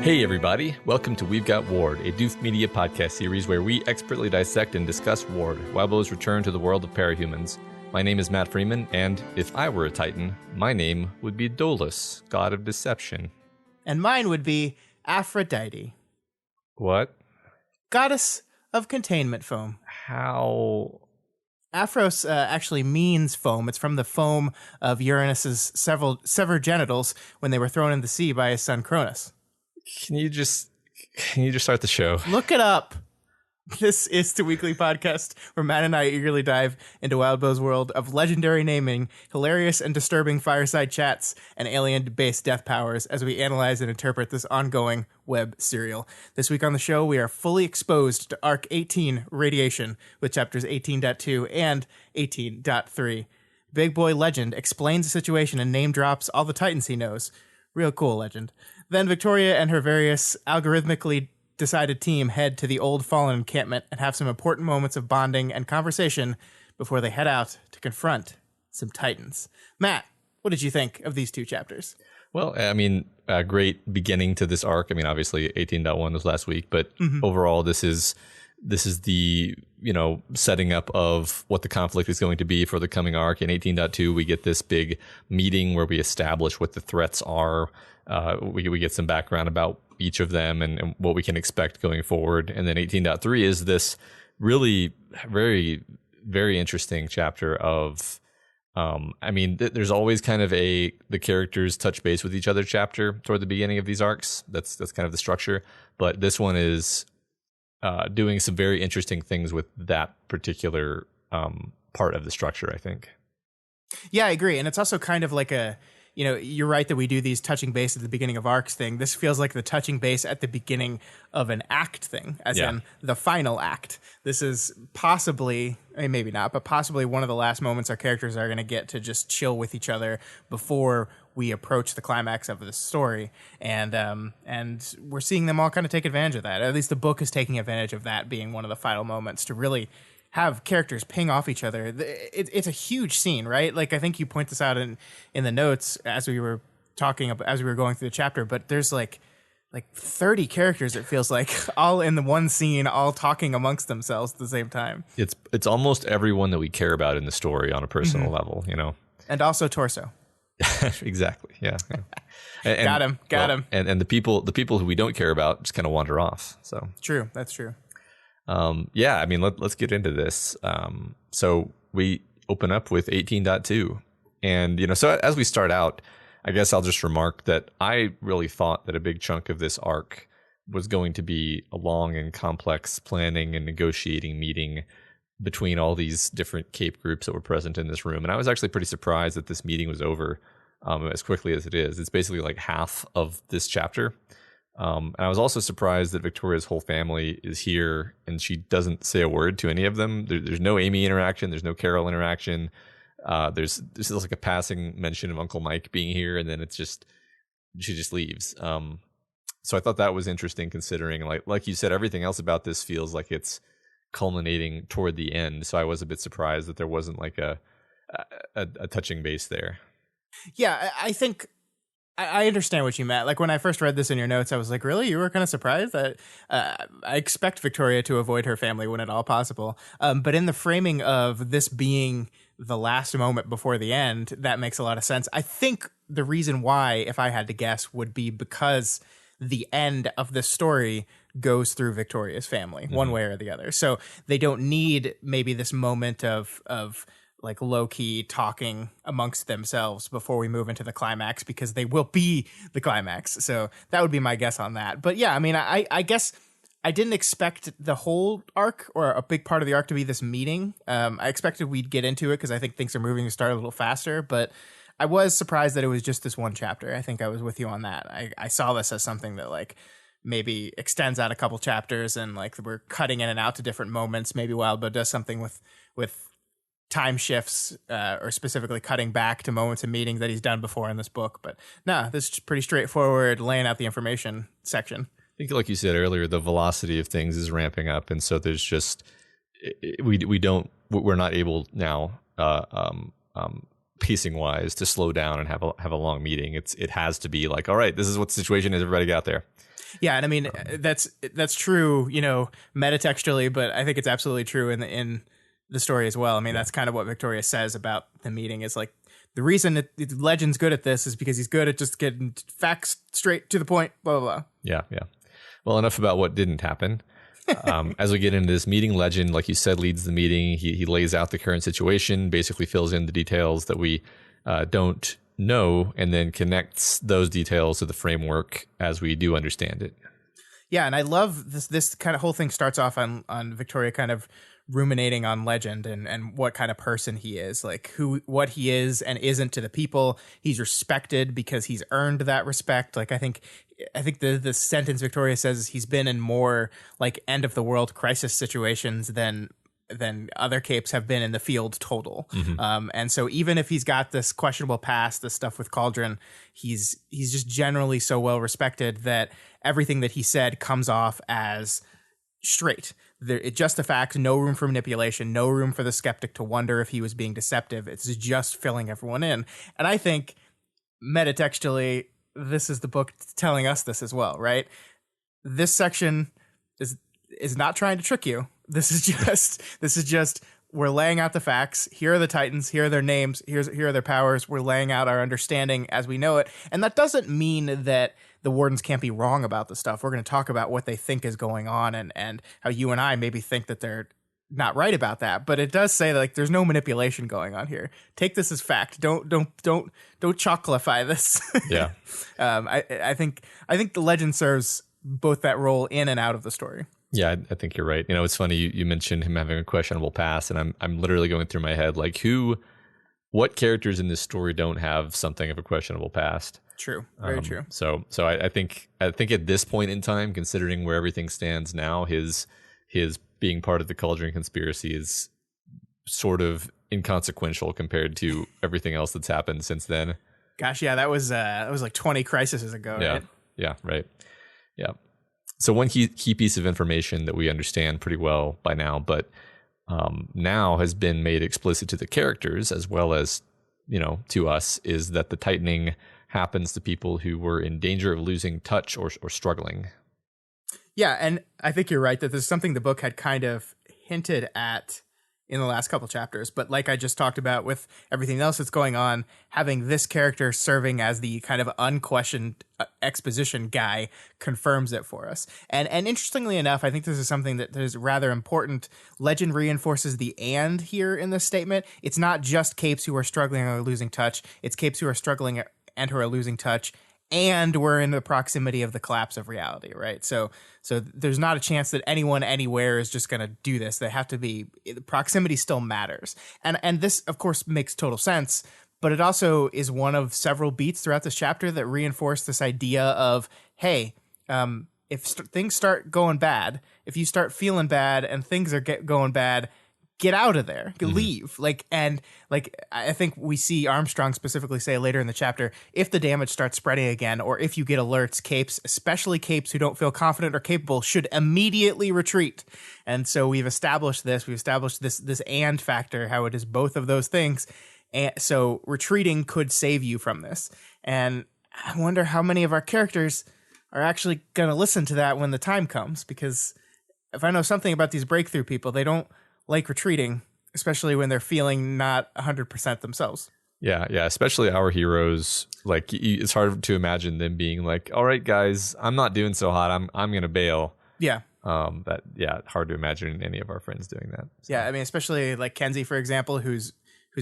Hey everybody, welcome to We've Got Ward, a Doof Media podcast series where we expertly dissect and discuss Ward, Wildbow's return to the world of Parahumans. My name is Matt Freeman, and if I were a Titan, my name would be Dolus, god of deception. And mine would be Aphrodite. What? Goddess of containment foam. How? Aphros actually means foam. It's from the foam of Uranus's severed genitals when they were thrown in the sea by his son Cronus. Can you just start the show? Look it up. This is the weekly podcast where Matt and I eagerly dive into Wildbow's world of legendary naming, hilarious and disturbing fireside chats, and alien-based death powers as we analyze and interpret this ongoing web serial. This week on the show, we are fully exposed to Arc 18 Radiation with chapters 18.2 and 18.3. Big Boy Legend explains the situation and name drops all the Titans he knows. Real cool, Legend. Then Victoria and her various algorithmically decided team head to the old fallen encampment and have some important moments of bonding and conversation before they head out to confront some Titans. Matt, what did you think of these two chapters? Well, I mean, a great beginning to this arc. I mean, obviously 18.1 was last week, but overall this is the, setting up of what the conflict is going to be for the coming arc. In 18.2, we get this big meeting where we establish what the threats are. We get some background about each of them and what we can expect going forward. And then 18.3 is this really very, very interesting chapter of, there's always kind of the characters touch base with each other chapter toward the beginning of these arcs. That's kind of the structure. But this one is doing some very interesting things with that particular part of the structure, I think. Yeah, I agree. And it's also kind of like you're right that we do these touching base at the beginning of arcs thing. This feels like the touching base at the beginning of an act thing, as in the final act. This is possibly, maybe not, but possibly one of the last moments our characters are going to get to just chill with each other before we approach the climax of the story. And we're seeing them all kind of take advantage of that. At least the book is taking advantage of that being one of the final moments to really have characters ping off each other. It's a huge scene, right? Like, I think you point this out in the notes as we were talking, as we were going through the chapter, but there's like 30 characters, it feels like, all in the one scene, all talking amongst themselves at the same time. It's almost everyone that we care about in the story on a personal level, And also Torso. Exactly. Yeah. And, got him. And the people who we don't care about just kind of wander off. So true. That's true. Let's get into this. So we open up with 18.2. And, so as we start out, I guess I'll just remark that I really thought that a big chunk of this arc was going to be a long and complex planning and negotiating meeting between all these different Cape groups that were present in this room. And I was actually pretty surprised that this meeting was over as quickly as it is. It's basically like half of this chapter. And I was also surprised that Victoria's whole family is here and she doesn't say a word to any of them. There's no Amy interaction. There's no Carol interaction. There's like a passing mention of Uncle Mike being here, and then she just leaves. So I thought that was interesting, considering like you said, everything else about this feels like it's culminating toward the end. So I was a bit surprised that there wasn't like a touching base there. Yeah, I think I understand what you meant. Like, when I first read this in your notes, I was like, really? You were kind of surprised? That I expect Victoria to avoid her family when at all possible. But in the framing of this being the last moment before the end, that makes a lot of sense. I think the reason why, if I had to guess, would be because the end of the story goes through Victoria's family, one way or the other. So they don't need maybe this moment of like low-key talking amongst themselves before we move into the climax, because they will be the climax. So that would be my guess on that. But yeah, I mean, I guess I didn't expect the whole arc or a big part of the arc to be this meeting. I expected we'd get into it because I think things are moving to start a little faster. But I was surprised that it was just this one chapter. I think I was with you on that. I saw this as something that like maybe extends out a couple chapters and like we're cutting in and out to different moments. Maybe Wildbow does something with time shifts or specifically cutting back to moments of meetings that he's done before in this book. But no, this is pretty straightforward, laying out the information section. I think, like you said earlier, the velocity of things is ramping up, and so there's just we're not able now, pacing wise, to slow down and have a long meeting. It has to be like, all right, this is what the situation is. Everybody get out there. Yeah, and I mean that's true, metatextually, but I think it's absolutely true in the story as well. I mean, that's kind of what Victoria says about the meeting is like the reason that Legend's good at this is because he's good at just getting facts straight to the point. Blah blah blah. Yeah. Well, enough about what didn't happen. As we get into this meeting, Legend, like you said, leads the meeting. He lays out the current situation, basically fills in the details that we don't know, and then connects those details to the framework as we do understand it. Yeah, and I love this kind of whole thing starts off on Victoria kind of ruminating on Legend and what kind of person he is, like what he is and isn't to the people. He's respected because he's earned that respect. Like I think the sentence Victoria says is he's been in more like end of the world crisis situations than other capes have been in the field total. Mm-hmm. And so even if he's got this questionable past, this stuff with Cauldron, he's just generally so well respected that everything that he said comes off as straight. It's just a fact, no room for manipulation, no room for the skeptic to wonder if he was being deceptive. It's just filling everyone in. And I think metatextually, this is the book telling us this as well, right? This section is not trying to trick you. This is just we're laying out the facts. Here are the Titans. Here are their names. Here are their powers. We're laying out our understanding as we know it. And that doesn't mean that the Wardens can't be wrong about the stuff. We're going to talk about what they think is going on and how you and I maybe think that they're not right about that. But it does say that, like, there's no manipulation going on here. Take this as fact. Don't chocolify this. Yeah. I think the Legend serves both that role in and out of the story. Yeah, I think you're right. It's funny you mentioned him having a questionable past, and I'm literally going through my head like what characters in this story don't have something of a questionable past? True, very true. So I think at this point in time, considering where everything stands now, his being part of the Cauldron conspiracy is sort of inconsequential compared to everything else that's happened since then. Gosh, yeah, that was like 20 crises ago, right? Yeah, right. Yeah. So one key piece of information that we understand pretty well by now, but now has been made explicit to the characters as well as, to us, is that the tightening happens to people who were in danger of losing touch or struggling. Yeah, and I think you're right that this is something the book had kind of hinted at in the last couple chapters, but like I just talked about with everything else that's going on, having this character serving as the kind of unquestioned exposition guy confirms it for us. And interestingly enough, I think this is something that is rather important. Legend reinforces the and here in this statement. It's not just capes who are struggling or losing touch. It's capes who are struggling and who are losing touch, and we're in the proximity of the collapse of reality, right? So there's not a chance that anyone anywhere is just going to do this. They have to be, proximity still matters. And this, of course, makes total sense, but it also is one of several beats throughout this chapter that reinforce this idea of, hey, if things start going bad, if you start feeling bad and things are going bad, get out of there, leave. I think we see Armstrong specifically say later in the chapter, if the damage starts spreading again, or if you get alerts, capes, especially capes who don't feel confident or capable, should immediately retreat. And so we've established this and factor, how it is both of those things. And so retreating could save you from this. And I wonder how many of our characters are actually going to listen to that when the time comes, because if I know something about these breakthrough people, they don't like retreating, especially when they're feeling not 100% themselves. Yeah, especially our heroes. Like, it's hard to imagine them being like, "All right, guys, I'm not doing so hot. I'm gonna bail." Yeah. Hard to imagine any of our friends doing that. So. Yeah, I mean, especially like Kenzie, for example, whose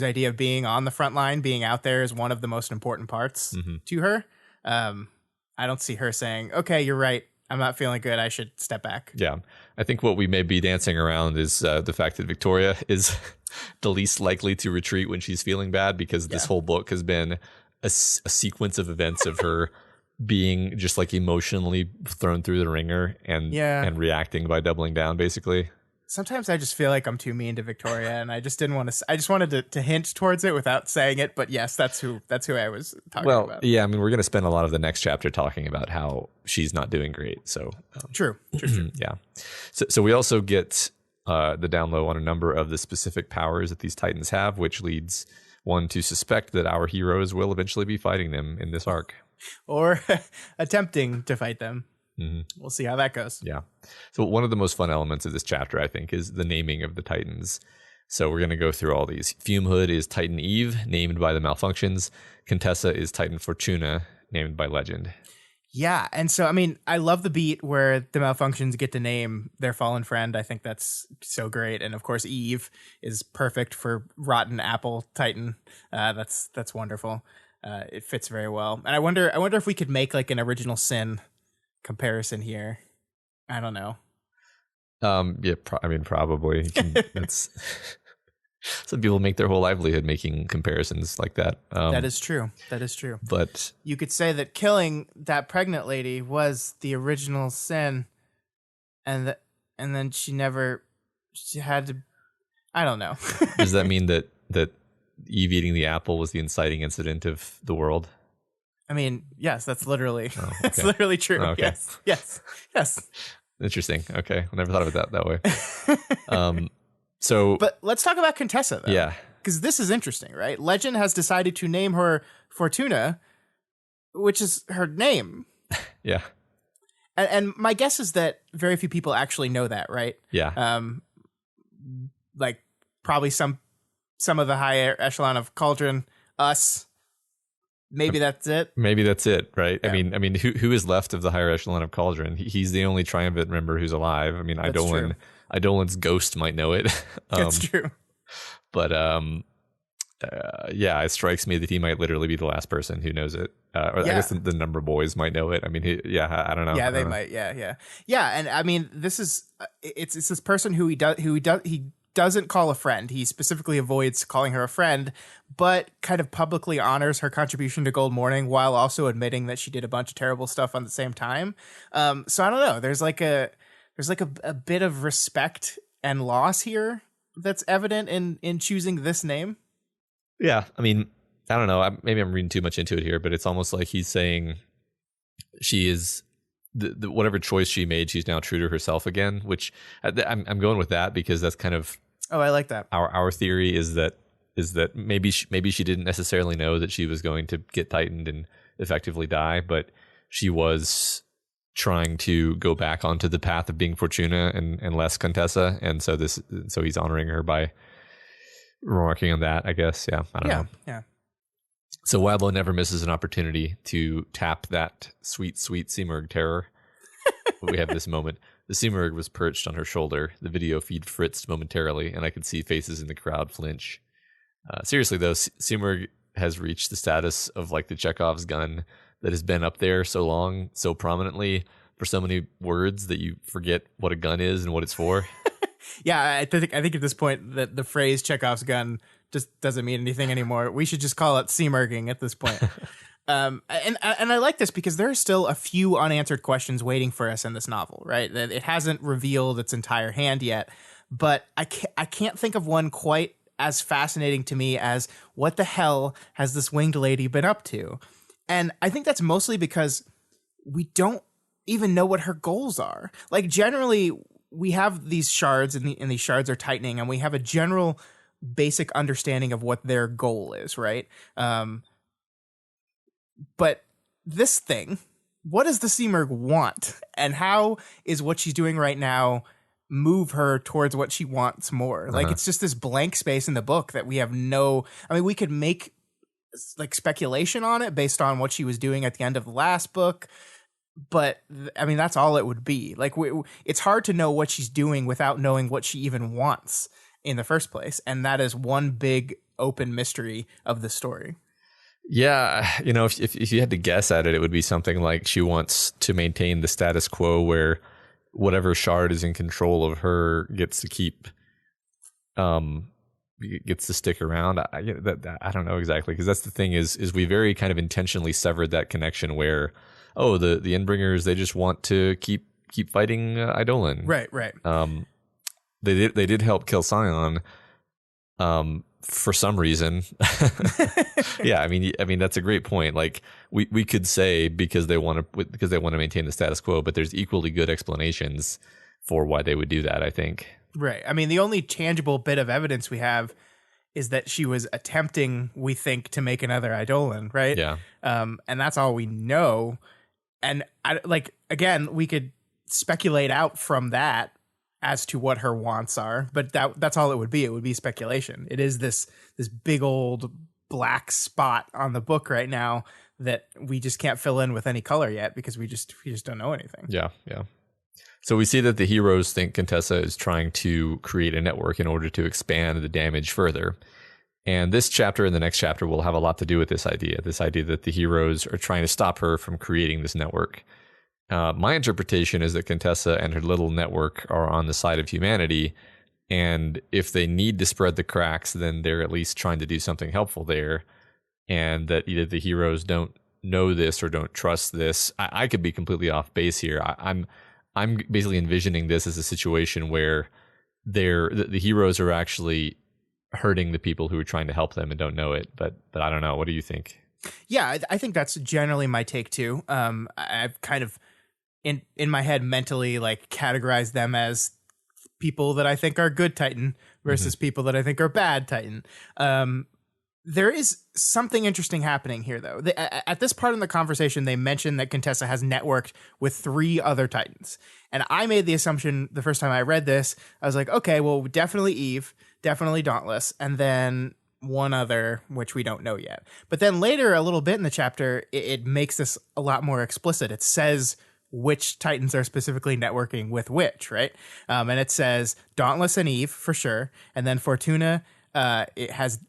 idea of being on the front line, being out there, is one of the most important parts to her. I don't see her saying, "Okay, you're right. I'm not feeling good. I should step back. Yeah. I think what we may be dancing around is the fact that Victoria is the least likely to retreat when she's feeling bad, because this whole book has been a sequence of events of her being just like emotionally thrown through the ringer and reacting by doubling down, basically. Sometimes I just feel like I'm too mean to Victoria, and I just didn't want to. I just wanted to hint towards it without saying it. But yes, that's who I was talking about. Well, yeah, I mean, we're going to spend a lot of the next chapter talking about how she's not doing great. So true. Yeah. So we also get the down low on a number of the specific powers that these Titans have, which leads one to suspect that our heroes will eventually be fighting them in this arc, or attempting to fight them. Mm-hmm. We'll see how that goes. Yeah. So one of the most fun elements of this chapter, I think, is the naming of the Titans. So we're going to go through all these. Fume Hood is Titan Eve, named by the Malfunctions. Contessa is Titan Fortuna, named by Legend. Yeah, and so, I mean, I love the beat where the Malfunctions get to name their fallen friend. I think that's so great. And of course, Eve is perfect for Rotten Apple Titan. That's wonderful. It fits very well. And I wonder if we could make like an original sin comparison here. I don't know. Yeah, probably. That's some people make their whole livelihood making comparisons like that. That is true. But you could say that killing that pregnant lady was the original sin, and then she had to. I don't know. Does that mean that Eve eating the apple was the inciting incident of the world? I mean, yes, that's literally that's literally true. Oh, okay. Yes. Interesting. Okay, I never thought of it that way. But let's talk about Contessa, though. Yeah, because this is interesting, right? Legend has decided to name her Fortuna, which is her name. Yeah. And my guess is that very few people actually know that, right? Yeah. Like probably some of the higher echelon of Cauldron, us. Maybe that's it. Right? Yeah. I mean, who is left of the higher echelon of Cauldron? He's the only triumvirate member who's alive. I mean, Eidolon's ghost might know it. That's true. But yeah, it strikes me that he might literally be the last person who knows it. I guess the number boys might know it. I mean, I don't know. Yeah, they might. Yeah. And I mean, this is it's this person who he doesn't call a friend. He specifically avoids calling her a friend, but kind of publicly honors her contribution to Gold Morning while also admitting that she did a bunch of terrible stuff on the same time. So I don't know. There's like a bit of respect and loss here that's evident in choosing this name. Yeah, I mean, I don't know. Maybe I'm reading too much into it here, but it's almost like he's saying she is the whatever choice she made, she's now true to herself again. Which I'm going with that because that's kind of. Oh, I like that. Our theory is that maybe she didn't necessarily know that she was going to get tightened and effectively die, but she was trying to go back onto the path of being Fortuna and less Contessa, and so he's honoring her by remarking on that, I guess. Yeah, I don't know. Yeah. So Wadlow never misses an opportunity to tap that sweet Simurgh terror. But we have this moment. The Simurgh was perched on her shoulder. The video feed fritzed momentarily, and I could see faces in the crowd flinch. Seriously, though, Simurgh has reached the status of like the Chekhov's gun that has been up there so long, so prominently, for so many words that you forget what a gun is and what it's for. Yeah, I think at this point that the phrase Chekhov's gun just doesn't mean anything anymore. We should just call it Simurghing at this point. And I like this because there are still a few unanswered questions waiting for us in this novel, right? It hasn't revealed its entire hand yet, but I can't think of one quite as fascinating to me as what the hell has this winged lady been up to? And I think that's mostly because we don't even know what her goals are. Like generally we have these shards and these shards are tightening and we have a general basic understanding of what their goal is, right? But this thing, what does the Simurgh want? And how is what she's doing right now move her towards what she wants more? Like it's just this blank space in the book that we have we could make like speculation on it based on what she was doing at the end of the last book. But I mean, that's all it would be. Like it's hard to know what she's doing without knowing what she even wants in the first place. And that is one big open mystery of the story. Yeah, if you had to guess at it, it would be something like she wants to maintain the status quo where whatever shard is in control of her gets to keep, gets to stick around. I don't know exactly, because that's the thing is we very kind of intentionally severed that connection where, oh, the Endbringers, they just want to keep fighting Eidolon. Right. They did help kill Scion. For some reason. Yeah, I mean that's a great point. Like we could say because they want to maintain the status quo, but there's equally good explanations for why they would do that, I think. Right. I mean, the only tangible bit of evidence we have is that she was attempting, we think, to make another Eidolon, right? Yeah. And that's all we know. And again, we could speculate out from that as to what her wants are, but that's all it would be. It would be speculation. It is this big old black spot on the book right now that we just can't fill in with any color yet because we just don't know anything. Yeah. So we see that the heroes think Contessa is trying to create a network in order to expand the damage further. And this chapter and the next chapter will have a lot to do with this idea that the heroes are trying to stop her from creating this network. My interpretation is that Contessa and her little network are on the side of humanity, and if they need to spread the cracks, then they're at least trying to do something helpful there, and that either the heroes don't know this or don't trust this. I could be completely off base here. I'm basically envisioning this as a situation where the heroes are actually hurting the people who are trying to help them and don't know it. But I don't know. What do you think? Yeah, I think that's generally my take too. I've kind of in my head mentally like categorize them as people that I think are good Titan versus people that I think are bad Titan. There is something interesting happening here, though. At this part in the conversation, they mentioned that Contessa has networked with 3 other Titans. And I made the assumption the first time I read this, I was like, okay, well, definitely Eve, definitely Dauntless, and then one other, which we don't know yet. But then later, a little bit in the chapter, it makes this a lot more explicit. It says which Titans are specifically networking with which, right? And it says Dauntless and Eve for sure. And then Fortuna, it has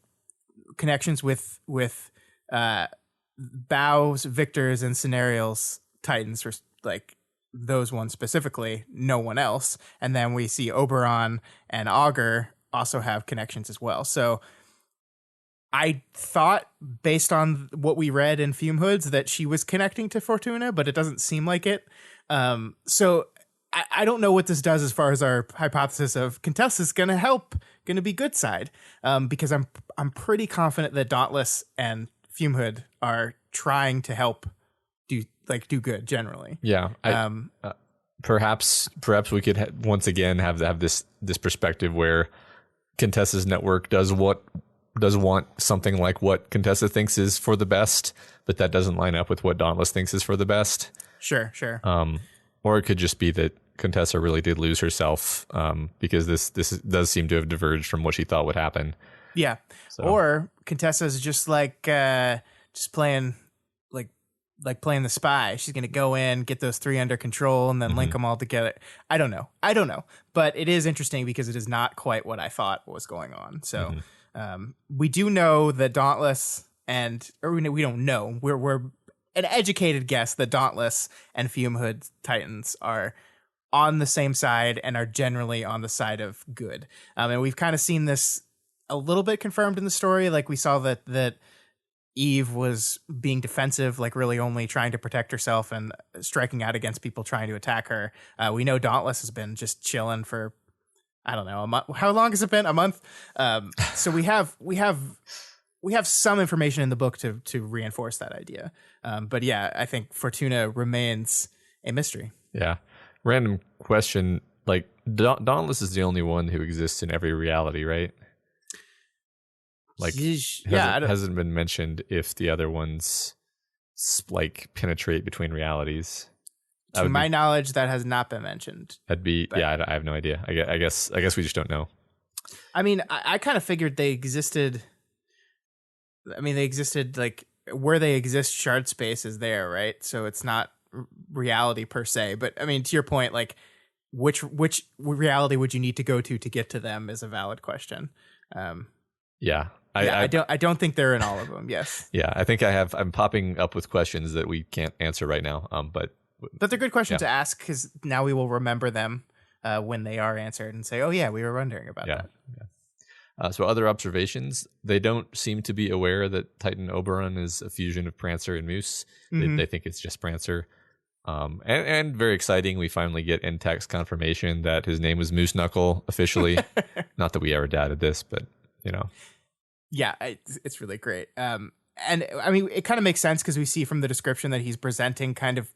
connections with Bow's, Victor's, and Scenarios Titans, for like those ones specifically, no one else. And then we see Oberon and Augur also have connections as well. So I thought, based on what we read in Fume Hoods, that she was connecting to Fortuna, but it doesn't seem like it. So I don't know what this does as far as our hypothesis of Contessa's going to help, going to be good side, because I'm pretty confident that Dauntless and Fume Hood are trying to help do good generally. Yeah. Perhaps we could once again have this perspective where Contessa's network does want something like what Contessa thinks is for the best, but that doesn't line up with what Dauntless thinks is for the best. Sure. Or it could just be that Contessa really did lose herself, because this does seem to have diverged from what she thought would happen. Yeah. So. Or Contessa's just just playing like playing the spy. She's going to go in, get those 3 under control, and then link them all together. I don't know. But it is interesting because it is not quite what I thought was going on. So we do know that Dauntless we don't know. We're an educated guess that Dauntless and Fume Hood Titans are on the same side and are generally on the side of good. And we've kind of seen this a little bit confirmed in the story. Like we saw that Eve was being defensive, like really only trying to protect herself and striking out against people trying to attack her. We know Dauntless has been just chilling for, I don't know, a month. How long has it been? A month. So we have some information in the book to reinforce that idea. But yeah, I think Fortuna remains a mystery. Yeah. Random question. Like Dauntless is the only one who exists in every reality, right? Like, hasn't been mentioned if the other ones like penetrate between realities. To my knowledge, that has not been mentioned. That'd be, I have no idea. I guess we just don't know. I mean, I kind of figured they existed. I mean, they existed like where they exist. Shard space is there, right? So it's not reality per se. But I mean, to your point, like which reality would you need to go to get to them is a valid question. Yeah. I don't think they're in all of them. Yes. Yeah, I think I'm popping up with questions that we can't answer right now. But they're good questions to ask, because now we will remember them when they are answered and say, oh yeah, we were wondering about that. Yeah. So other observations, they don't seem to be aware that Titan Oberon is a fusion of Prancer and Moose. They think it's just Prancer. And very exciting, we finally get in-text confirmation that his name was Moose Knuckle officially. Not that we ever doubted this, but Yeah, it's really great. And I mean, it kind of makes sense because we see from the description that he's presenting kind of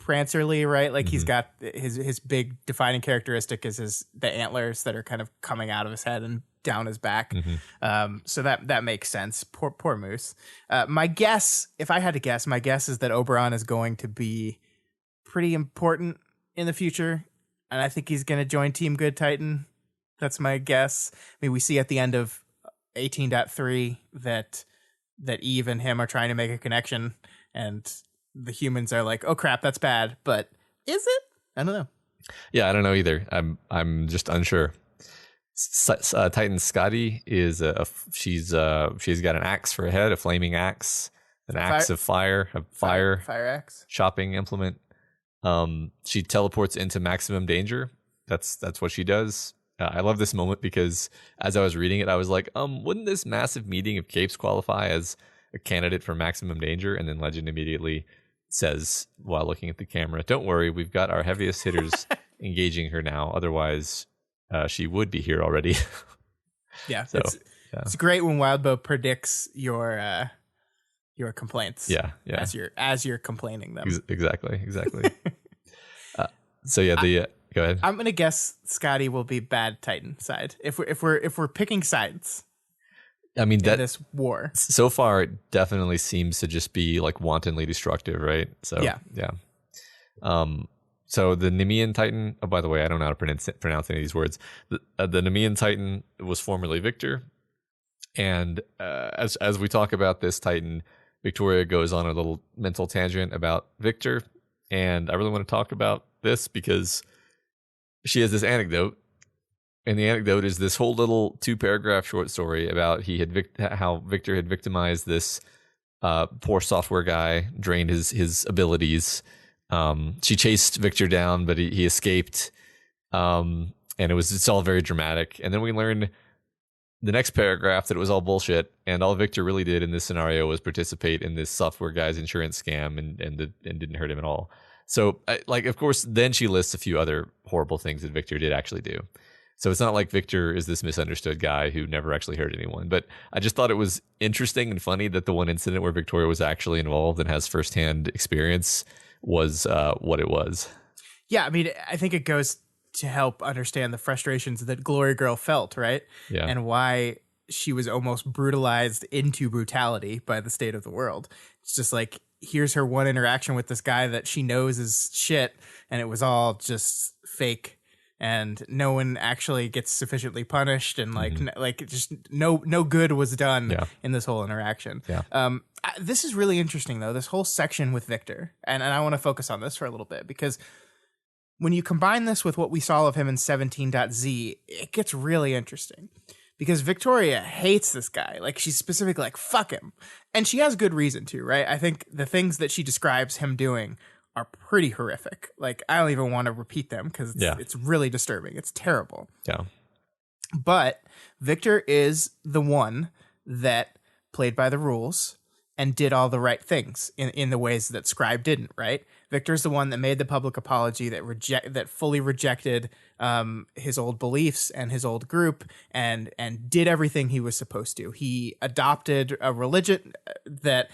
prancerly, right? Like he's got his big defining characteristic is the antlers that are kind of coming out of his head and down his back. So that makes sense. Poor Moose. My guess, if I had to guess, my guess is that Oberon is going to be pretty important in the future, and I think he's going to join Team Good Titan. That's my guess. I mean, we see at the end of 18.3 that Eve and him are trying to make a connection, and the humans are like, "Oh crap, that's bad." But is it? I don't know. Yeah, I don't know either. I'm just unsure. Titan Scotty is she's got an axe for a head, a flaming axe, an axe of fire, a fire axe, chopping implement. She teleports into maximum danger. That's what she does. I love this moment because as I was reading it, I was like, wouldn't this massive meeting of capes qualify as a candidate for maximum danger? And then Legend immediately says, while looking at the camera, don't worry, we've got our heaviest hitters engaging her now. Otherwise, she would be here already. Yeah, so, it's great when Wildbow predicts your complaints. Yeah. As you're complaining them. Exactly. Go ahead. I'm gonna guess Scotty will be bad Titan side if we're picking sides. I mean, in this war so far it definitely seems to just be like wantonly destructive, right? So yeah. So the Nemean Titan. Oh, by the way, I don't know how to pronounce any of these words. The Nemean Titan was formerly Victor, and as we talk about this Titan, Victoria goes on a little mental tangent about Victor, and I really want to talk about this because she has this anecdote, and the anecdote is this whole little 2-paragraph short story about how Victor had victimized this poor software guy, drained his abilities. She chased Victor down, but he escaped, and it's all very dramatic. And then we learn the next paragraph that it was all bullshit, and all Victor really did in this scenario was participate in this software guy's insurance scam, and didn't hurt him at all. So, of course, then she lists a few other horrible things that Victor did actually do. So it's not like Victor is this misunderstood guy who never actually hurt anyone. But I just thought it was interesting and funny that the one incident where Victoria was actually involved and has firsthand experience was what it was. Yeah, I mean, I think it goes to help understand the frustrations that Glory Girl felt, right? Yeah. And why she was almost brutalized into brutality by the state of the world. It's just like, here's her one interaction with this guy that she knows is shit, and it was all just fake, and no one actually gets sufficiently punished, and just no good was done in this whole interaction. Yeah. This is really interesting though, this whole section with Victor, and I want to focus on this for a little bit, because when you combine this with what we saw of him in 17.z, it gets really interesting. Because Victoria hates this guy. Like, she's specifically like, fuck him. And she has good reason to, right? I think the things that she describes him doing are pretty horrific. Like, I don't even want to repeat them because it's really disturbing. It's terrible. Yeah. But Victor is the one that played by the rules and did all the right things in the ways that Scribe didn't, right? Victor's the one that made the public apology, that fully rejected his old beliefs and his old group, and did everything he was supposed to. He adopted a religion that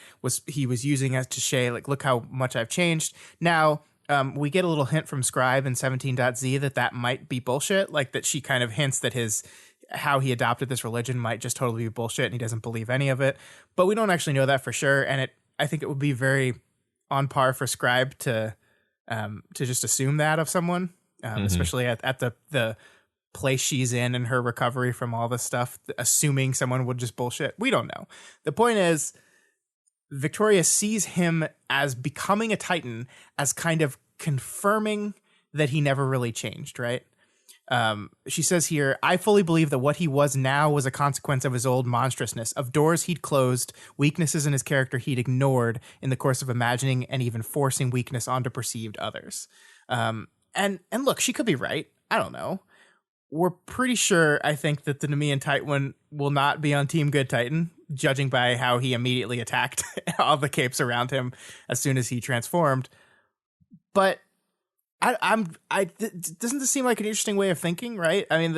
he was using as to say, like, look how much I've changed. Now, we get a little hint from Scribe in 17.z that might be bullshit, like that she kind of hints that how he adopted this religion might just totally be bullshit and he doesn't believe any of it. But we don't actually know that for sure, and I think it would be very on par for Scribe to just assume that of someone, especially at the place she's in her recovery from all this stuff, assuming someone would just bullshit. We don't know. The point is, Victoria sees him as becoming a Titan as kind of confirming that he never really changed, right? She says here, I fully believe that what he was now was a consequence of his old monstrousness, of doors he'd closed, weaknesses in his character he'd ignored in the course of imagining and even forcing weakness onto perceived others. And look, she could be right. I don't know. We're pretty sure, I think, that the Nemean Titan will not be on Team Good Titan, judging by how he immediately attacked all the capes around him as soon as he transformed. But doesn't this seem like an interesting way of thinking, right? I mean,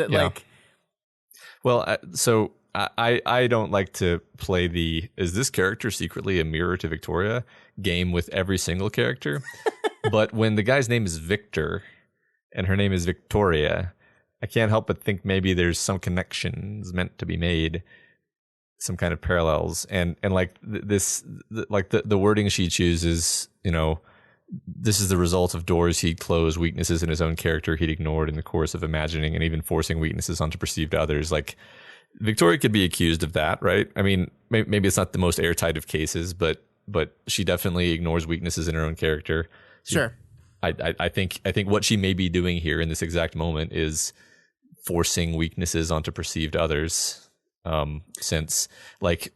Well, so I don't like to play is this character secretly a mirror to Victoria game with every single character. But when the guy's name is Victor and her name is Victoria, I can't help but think maybe there's some connections meant to be made, some kind of parallels. And like the wording she chooses, this is the result of doors he'd closed, weaknesses in his own character he'd ignored in the course of imagining, and even forcing weaknesses onto perceived others. Like, Victoria could be accused of that, right? I mean, maybe it's not the most airtight of cases, but she definitely ignores weaknesses in her own character. Sure. I think what she may be doing here in this exact moment is forcing weaknesses onto perceived others. Since like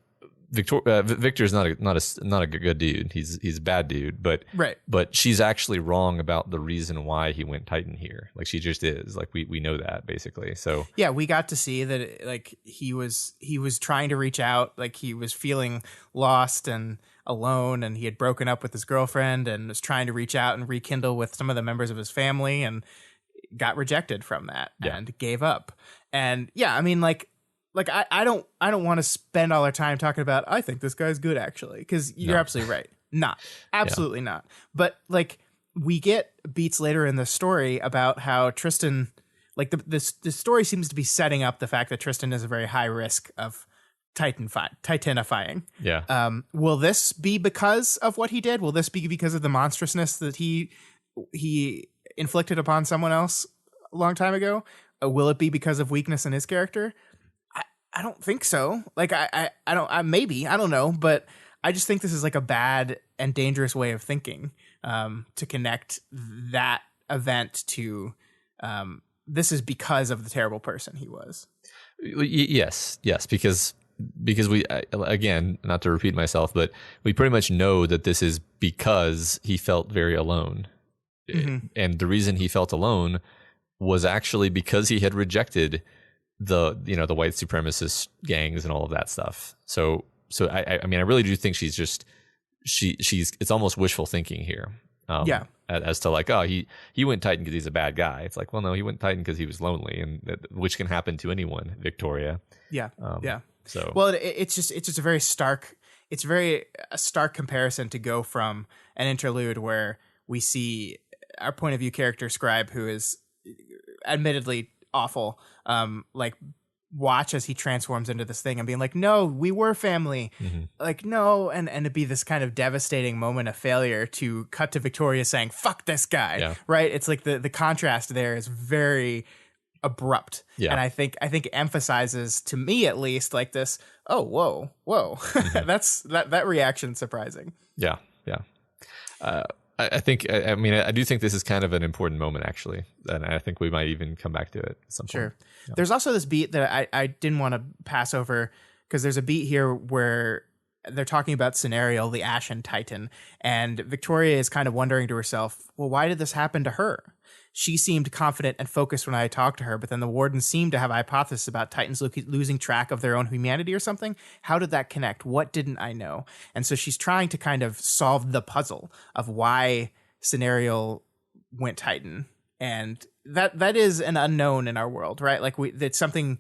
Victor's not a good dude. He's a bad dude, but right. But she's actually wrong about the reason why he went Titan here. Like, she just is. Like, we know that basically. So yeah, we got to see that like he was trying to reach out. Like, he was feeling lost and alone, and he had broken up with his girlfriend and was trying to reach out and rekindle with some of the members of his family, and got rejected from that and gave up. And yeah, I mean, like I don't want to spend all our time talking about, I think this guy's good, actually, because you're absolutely right. Absolutely not. But like, we get beats later in the story about how Tristan, like the story seems to be setting up the fact that Tristan is a very high risk of titanifying. Yeah. Will this be because of what he did? Will this be because of the monstrousness that he inflicted upon someone else a long time ago? Will it be because of weakness in his character? I don't think so. Like, I don't know, but I just think this is like a bad and dangerous way of thinking, to connect that event to, this is because of the terrible person he was. Yes, because we, again, not to repeat myself, but we pretty much know that this is because he felt very alone. Mm-hmm. And the reason he felt alone was actually because he had rejected the white supremacist gangs and all of that stuff. So I mean, I really do think she's it's almost wishful thinking here. As to like, oh, he went Titan because he's a bad guy. It's like, well, no, he went Titan because he was lonely, and which can happen to anyone, Victoria. Yeah. So, well, it's just a very stark comparison to go from an interlude where we see our point of view character Scribe, who is admittedly awful, like, watch as he transforms into this thing and being like, no, we were family. Mm-hmm. Like, no, and to be this kind of devastating moment of failure, to cut to Victoria saying, fuck this guy. Yeah. Right? It's like the contrast there is very abrupt. Yeah. And I think emphasizes, to me at least, like this, oh, whoa. Mm-hmm. that reaction surprising. Yeah. I do think this is kind of an important moment, actually, and I think we might even come back to it at some point. Sure. Yeah. There's also this beat that I didn't want to pass over, because there's a beat here where they're talking about Scenarial, the Ashen Titan, and Victoria is kind of wondering to herself, well, why did this happen to her? She seemed confident and focused when I talked to her, but then the Warden seemed to have a hypothesis about Titans losing track of their own humanity or something. How did that connect? What didn't I know? And so she's trying to kind of solve the puzzle of why Scenario went Titan. And that is an unknown in our world, right? Like, it's something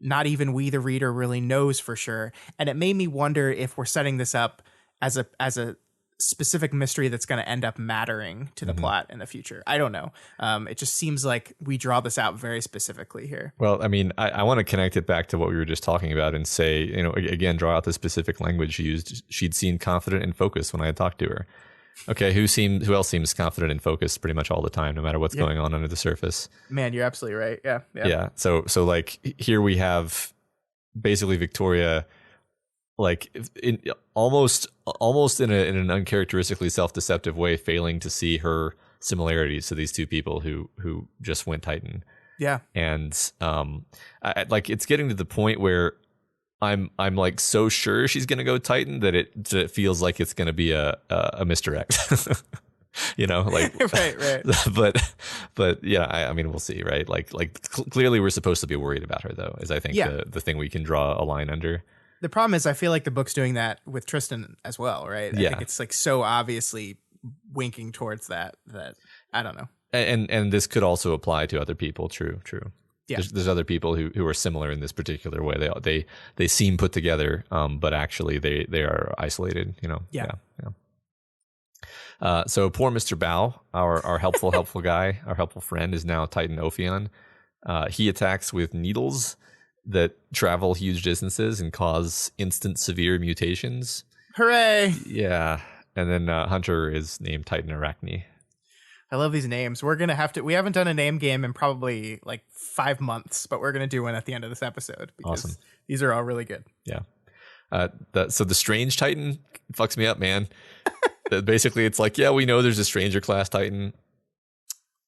not even we, the reader, really knows for sure. And it made me wonder if we're setting this up as a specific mystery that's going to end up mattering to the mm-hmm. plot in the future. I don't know. It just seems like we draw this out very specifically here. Well, I mean, I want to connect it back to what we were just talking about and say, again, draw out the specific language she used. She'd seemed confident and focused when I had talked to her. Okay, who else seems confident and focused pretty much all the time, no matter what's going on under the surface? Man, you're absolutely right. Yeah. Yeah. So like, here we have basically Victoria, like, in almost in an uncharacteristically self-deceptive way, failing to see her similarities to these two people who just went Titan. Yeah. And like it's getting to the point where I'm like so sure she's gonna go Titan that it feels like it's gonna be a misdirect. Like right. but yeah, I mean we'll see, right? Like clearly we're supposed to be worried about her though, is I think the thing we can draw a line under. The problem is I feel like the book's doing that with Tristan as well, right? I think it's like so obviously winking towards that I don't know. And this could also apply to other people. True. Yeah. There's other people who are similar in this particular way. They seem put together, but actually they are isolated. Yeah. So poor Mr. Bao, our helpful guy, our helpful friend, is now Titan Ophion. He attacks with needles that travel huge distances and cause instant severe mutations. Hooray! Yeah, and then Hunter is named Titan Arachne. I love these names. We're going to have to... We haven't done a name game in probably like 5 months, but we're going to do one at the end of this episode. Because awesome. These are all really good. Yeah. So the Strange Titan fucks me up, man. Basically, it's like, yeah, we know there's a Stranger class Titan.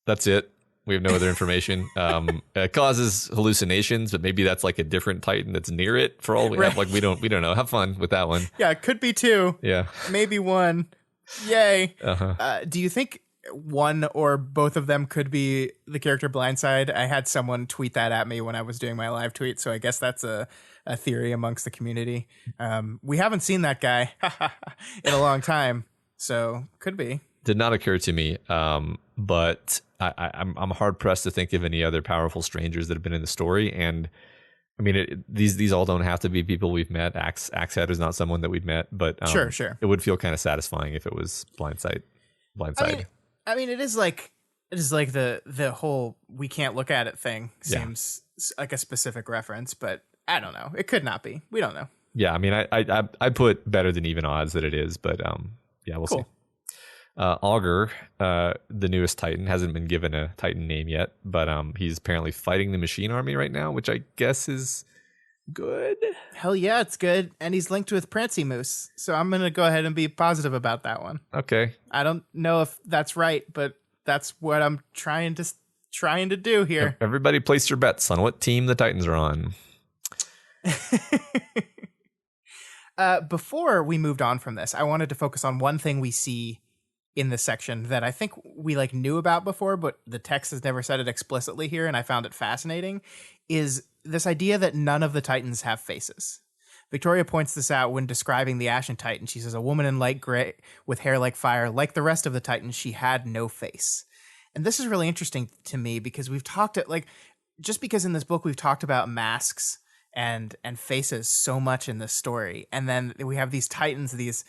That's it. We have no other information. It causes hallucinations, but maybe that's like a different Titan that's near it for all we have. Like we don't know. Have fun with that one. Yeah, it could be 2. Yeah. Maybe 1. Yay. Uh-huh. Do you think one or both of them could be the character Blindside? I had someone tweet that at me when I was doing my live tweet, so I guess that's a theory amongst the community. We haven't seen that guy in a long time, so could be. Did not occur to me, but I'm hard pressed to think of any other powerful strangers that have been in the story. And I mean, these all don't have to be people we've met. Axehead is not someone that we've met, but sure, it would feel kind of satisfying if it was Blindside. I mean, it is like the whole we can't look at it thing seems like a specific reference, but I don't know. It could not be. We don't know. Yeah, I mean, I put better than even odds that it is, but yeah, we'll see. Augur, the newest Titan, hasn't been given a Titan name yet, but he's apparently fighting the Machine Army right now, which I guess is good. Hell yeah, it's good. And he's linked with Prancy Moose, so I'm going to go ahead and be positive about that one. Okay. I don't know if that's right, but that's what I'm trying to do here. Everybody place your bets on what team the Titans are on. Before we moved on from this, I wanted to focus on one thing we see in this section that I think we knew about before, but the text has never said it explicitly here, and I found it fascinating, is this idea that none of the Titans have faces. Victoria points this out when describing the Ashen Titan. She says, a woman in light gray with hair like fire, like the rest of the Titans, she had no face. And this is really interesting to me because we've talked just because in this book we've talked about masks and faces so much in this story. And then we have these Titans, these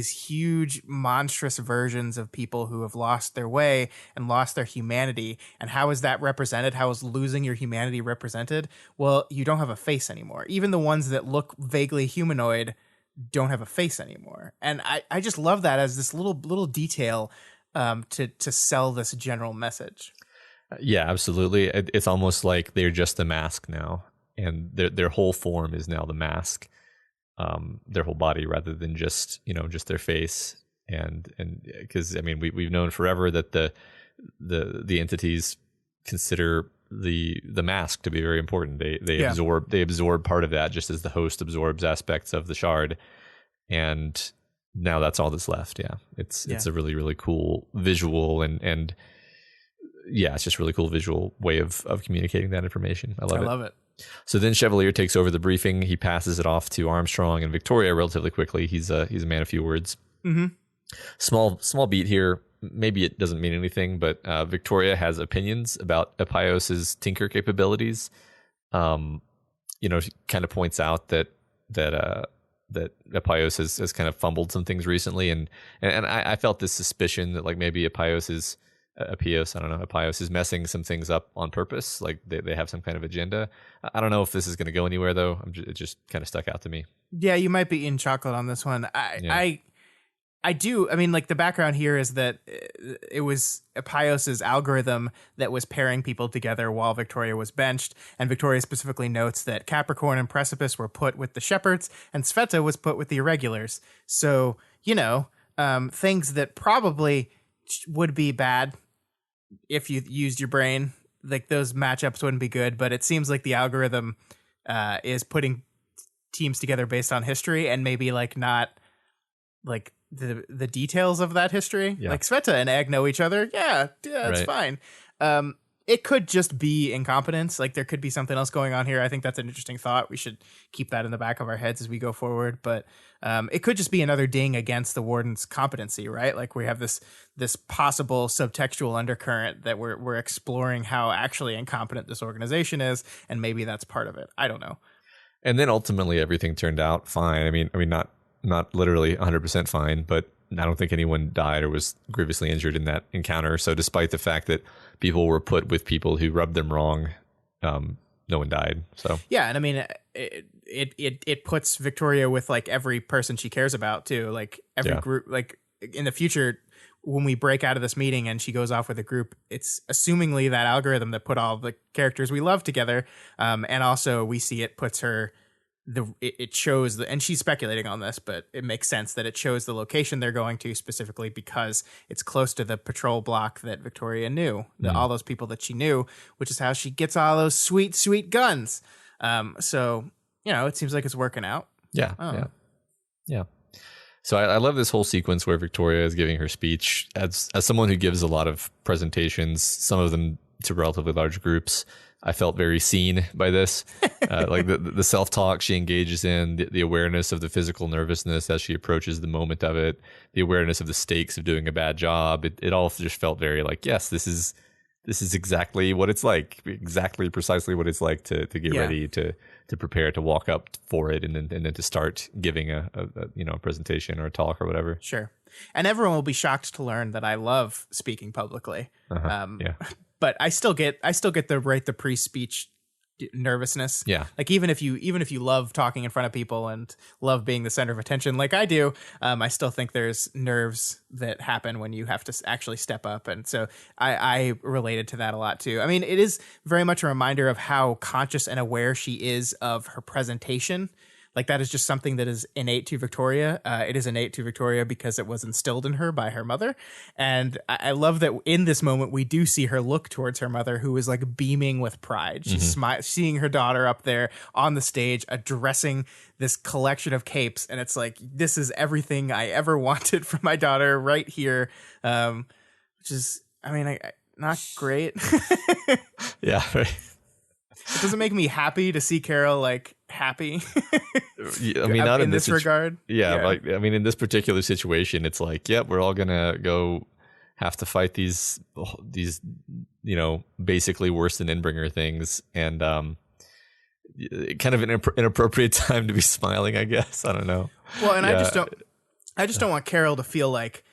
huge monstrous versions of people who have lost their way and lost their humanity. And how is that represented? How is losing your humanity represented? Well, you don't have a face anymore. Even the ones that look vaguely humanoid don't have a face anymore. And I just love that as this little detail to sell this general message. Yeah, absolutely. It's almost like they're just a mask now, and their whole form is now the mask. Their whole body rather than just their face, and because I mean we've known forever that the entities consider the mask to be very important. They absorb part of that, just as the host absorbs aspects of the shard, and now that's all that's left. It's a really, really cool visual and yeah, it's just a really cool visual way of communicating that information. I love it. So then Chevalier takes over the briefing. He passes it off to Armstrong and Victoria relatively quickly. He's a man of few words. Mm-hmm. Small beat here. Maybe it doesn't mean anything, but Victoria has opinions about Epios's tinker capabilities. She kind of points out that Epios has kind of fumbled some things recently, and I felt this suspicion that maybe Epios is messing some things up on purpose. Like they have some kind of agenda. I don't know if this is going to go anywhere though. It just kind of stuck out to me. Yeah, you might be eating chocolate on this one. I do. I mean, the background here is that it was Epios's algorithm that was pairing people together while Victoria was benched. And Victoria specifically notes that Capricorn and Precipice were put with the Shepherds and Sveta was put with the Irregulars. So, things that probably would be bad if you used your brain like those matchups wouldn't be good, but it seems like the algorithm is putting teams together based on history and maybe like not like the details of that history. Yeah. Like Sveta and Egg know each other. Yeah, it's fine. It could just be incompetence. Like there could be something else going on here. I think that's an interesting thought. We should keep that in the back of our heads as we go forward. But it could just be another ding against the warden's competency, right? Like we have this possible subtextual undercurrent that we're exploring how actually incompetent this organization is, and maybe that's part of it. I don't know. And then ultimately everything turned out fine. I mean, not literally 100% fine, but I don't think anyone died or was grievously injured in that encounter. So despite the fact that people were put with people who rubbed them wrong, no one died. So yeah, and I mean, it puts Victoria with like every person she cares about too. Like every group. Like in the future, when we break out of this meeting and she goes off with a group, it's assumingly that algorithm that put all the characters we love together, and also we see it puts her. It shows and she's speculating on this, but it makes sense that it shows the location they're going to specifically because it's close to the patrol block that Victoria knew, all those people that she knew, which is how she gets all those sweet guns. So it seems like it's working out. Yeah. So I love this whole sequence where Victoria is giving her speech as someone who gives a lot of presentations, some of them to relatively large groups. I felt very seen by this, like the self-talk she engages in, the awareness of the physical nervousness as she approaches the moment of it, the awareness of the stakes of doing a bad job. It all just felt very like, yes, this is exactly what it's like, precisely what it's like to get ready, to prepare, to walk up for it, and then to start giving a presentation or a talk or whatever. Sure. And everyone will be shocked to learn that I love speaking publicly. Yeah. But I still get the pre-speech nervousness. Yeah. Like even if you love talking in front of people and love being the center of attention, like I do, I still think there's nerves that happen when you have to actually step up. And so I related to that a lot too. I mean, it is very much a reminder of how conscious and aware she is of her presentation. Like that is just something that is innate to Victoria. It is innate to Victoria because it was instilled in her by her mother. And I love that in this moment, we do see her look towards her mother, who is like beaming with pride. She's seeing her daughter up there on the stage, addressing this collection of capes. And it's like, this is everything I ever wanted for my daughter right here. Which is, I mean, not great. Yeah, right. It doesn't make me happy to see Carol like happy. I mean, not in this regard. Yeah, like I mean, in this particular situation, it's like, yep, we're all gonna go have to fight these basically worse than Inbringer things, and kind of an inappropriate time to be smiling, I guess. I don't know. Well, and I just don't want Carol to feel like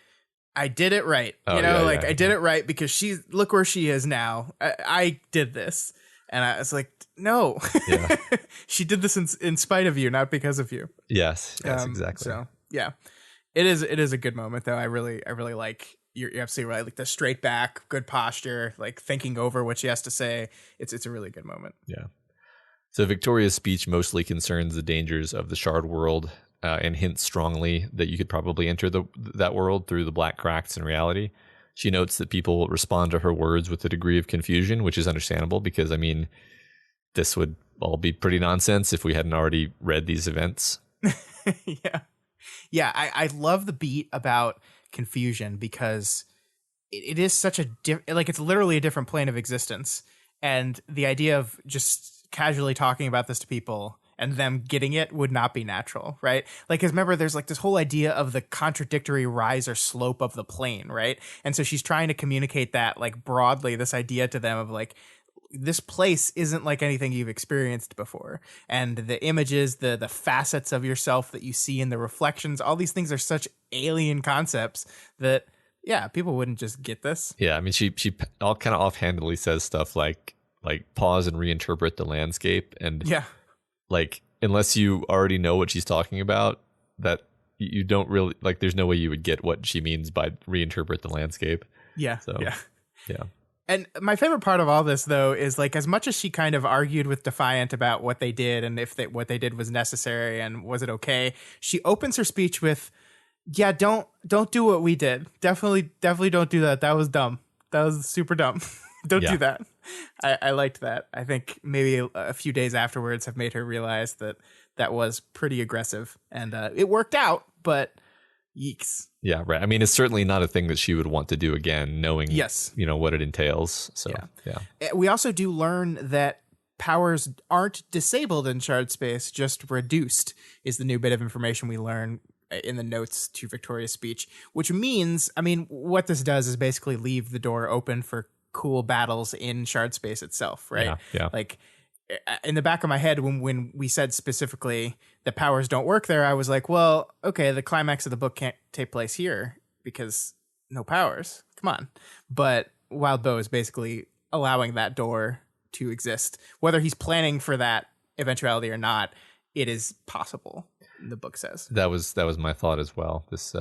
I did it right. I did it right because look where she is now. I did this. And I was like, no, she did this in spite of you, not because of you. Yes, exactly. So yeah, it is a good moment though. I really like, you're absolutely right. Like the straight back, good posture, like thinking over what she has to say. It's a really good moment. Yeah. So Victoria's speech mostly concerns the dangers of the shard world and hints strongly that you could probably enter that world through the black cracks in reality. She notes that people respond to her words with a degree of confusion, which is understandable because, I mean, this would all be pretty nonsense if we hadn't already read these events. Yeah. I love the beat about confusion because it is such it's literally a different plane of existence. And the idea of just casually talking about this to people and them getting it would not be natural, right? Like, because remember, there's like this whole idea of the contradictory rise or slope of the plane, right? And so she's trying to communicate that like broadly, this idea to them of like, this place isn't like anything you've experienced before. And the images, the facets of yourself that you see in the reflections, all these things are such alien concepts that, yeah, people wouldn't just get this. Yeah, I mean, she all kind of offhandedly says stuff like pause and reinterpret the landscape. And yeah. Like, unless you already know what she's talking about, that you don't really, like, there's no way you would get what she means by reinterpret the landscape. Yeah. So, yeah. And my favorite part of all this, though, is like, as much as she kind of argued with Defiant about what they did and if what they did was necessary and was it okay, she opens her speech with, yeah, don't do what we did. Definitely don't do that. That was dumb. That was super dumb. Don't do that. I liked that. I think maybe a few days afterwards have made her realize that that was pretty aggressive, and it worked out, but yeeks. Yeah, right. I mean, it's certainly not a thing that she would want to do again, knowing, what it entails. So, yeah. We also do learn that powers aren't disabled in shard space, just reduced is the new bit of information we learn in the notes to Victoria's speech, which means, I mean, what this does is basically leave the door open for cool battles in shard space itself, right? Yeah. Like, in the back of my head, when we said specifically that powers don't work there, I was like, well, okay, the climax of the book can't take place here because no powers. Come on. But Wild Bow is basically allowing that door to exist. Whether he's planning for that eventuality or not, it is possible, the book says. That was my thought as well. This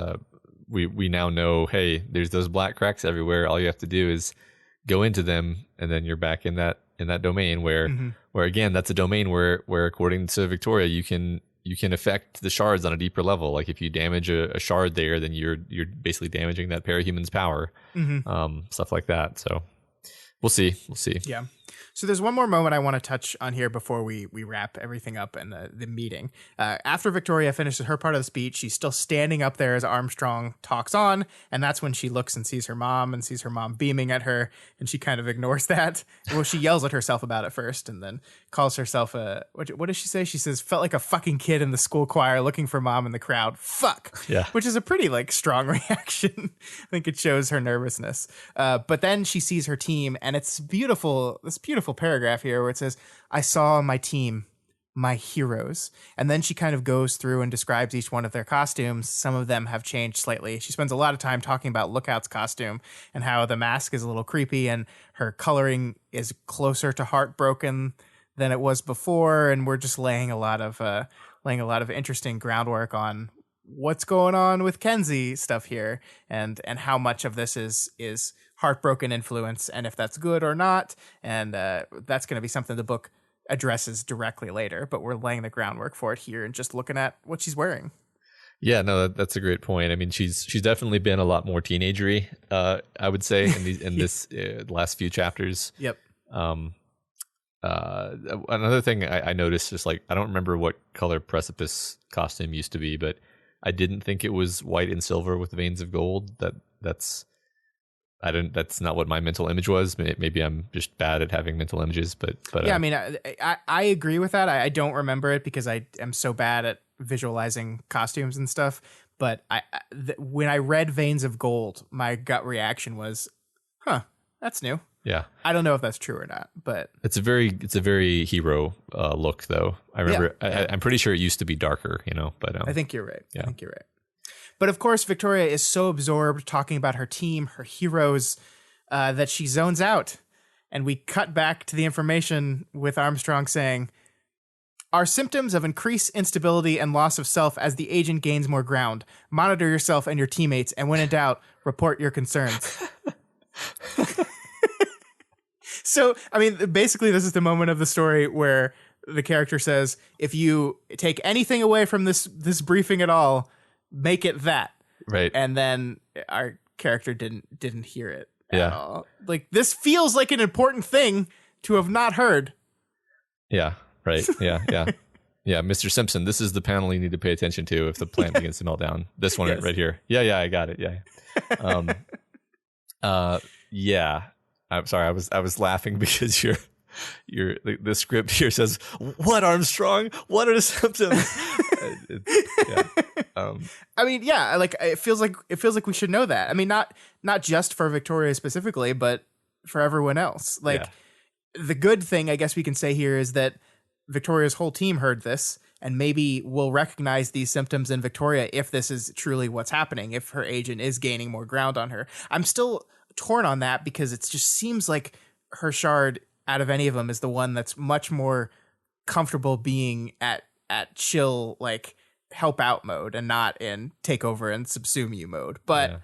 we now know, hey, there's those black cracks everywhere. All you have to do is go into them, and then you're back in that domain where again, that's a domain where according to Victoria, you can affect the shards on a deeper level. Like if you damage a shard there, then you're basically damaging that parahuman's power. Stuff like that. So we'll see. Yeah. So there's one more moment I want to touch on here before we wrap everything up in the meeting. After Victoria finishes her part of the speech, she's still standing up there as Armstrong talks on, and that's when she looks and sees her mom beaming at her, and she kind of ignores that. Well, she yells at herself about it first, and then calls herself what does she say? She says, felt like a fucking kid in the school choir looking for mom in the crowd. Fuck. Yeah. Which is a pretty strong reaction. I think it shows her nervousness. But then she sees her team, and it's beautiful. This beautiful paragraph here where it says, I saw my team, my heroes. And then she kind of goes through and describes each one of their costumes. Some of them have changed slightly. She spends a lot of time talking about Lookout's costume and how the mask is a little creepy and her coloring is closer to Heartbroken than it was before. And we're just laying a lot of interesting groundwork on what's going on with Kenzie stuff here and how much of this is Heartbroken influence and if that's good or not. And that's going to be something the book addresses directly later, but we're laying the groundwork for it here and just looking at what she's wearing. Yeah, no, that's a great point. I mean, she's definitely been a lot more teenagery, I would say, in this last few chapters. Yep. Another thing I noticed is I don't remember what color Precipice costume used to be, but I didn't think it was white and silver with veins of gold. That's not what my mental image was. Maybe I'm just bad at having mental images, but yeah, I mean, I agree with that. I don't remember it because I am so bad at visualizing costumes and stuff. But when I read Veins of Gold, my gut reaction was, "Huh, that's new." Yeah, I don't know if that's true or not, but it's a very hero look, though. I remember. Yeah. I'm pretty sure it used to be darker, But I think you're right. Yeah. I think you're right. But of course, Victoria is so absorbed talking about her team, her heroes, that she zones out. And we cut back to the information with Armstrong saying, are symptoms of increased instability and loss of self as the agent gains more ground. Monitor yourself and your teammates, and when in doubt, report your concerns. So, I mean, basically, this is the moment of the story where the character says, if you take anything away from this briefing at all, make it that. Right. And then our character didn't hear it at all. This feels like an important thing to have not heard. Yeah. Right. Yeah. Yeah. Mr. Simpson, this is the panel you need to pay attention to if the plant begins to melt down. This one right here. Yeah. I got it. Yeah. Yeah. I'm sorry. I was laughing because the script here says, "What, Armstrong? What are the symptoms?" I mean, yeah, it feels like we should know that. I mean, not just for Victoria specifically, but for everyone else. The good thing I guess we can say here is that Victoria's whole team heard this and maybe will recognize these symptoms in Victoria if this is truly what's happening, if her agent is gaining more ground on her. I'm still torn on that because it just seems like her shard out of any of them is the one that's much more comfortable being at chill, help out mode and not in take over and subsume you mode. But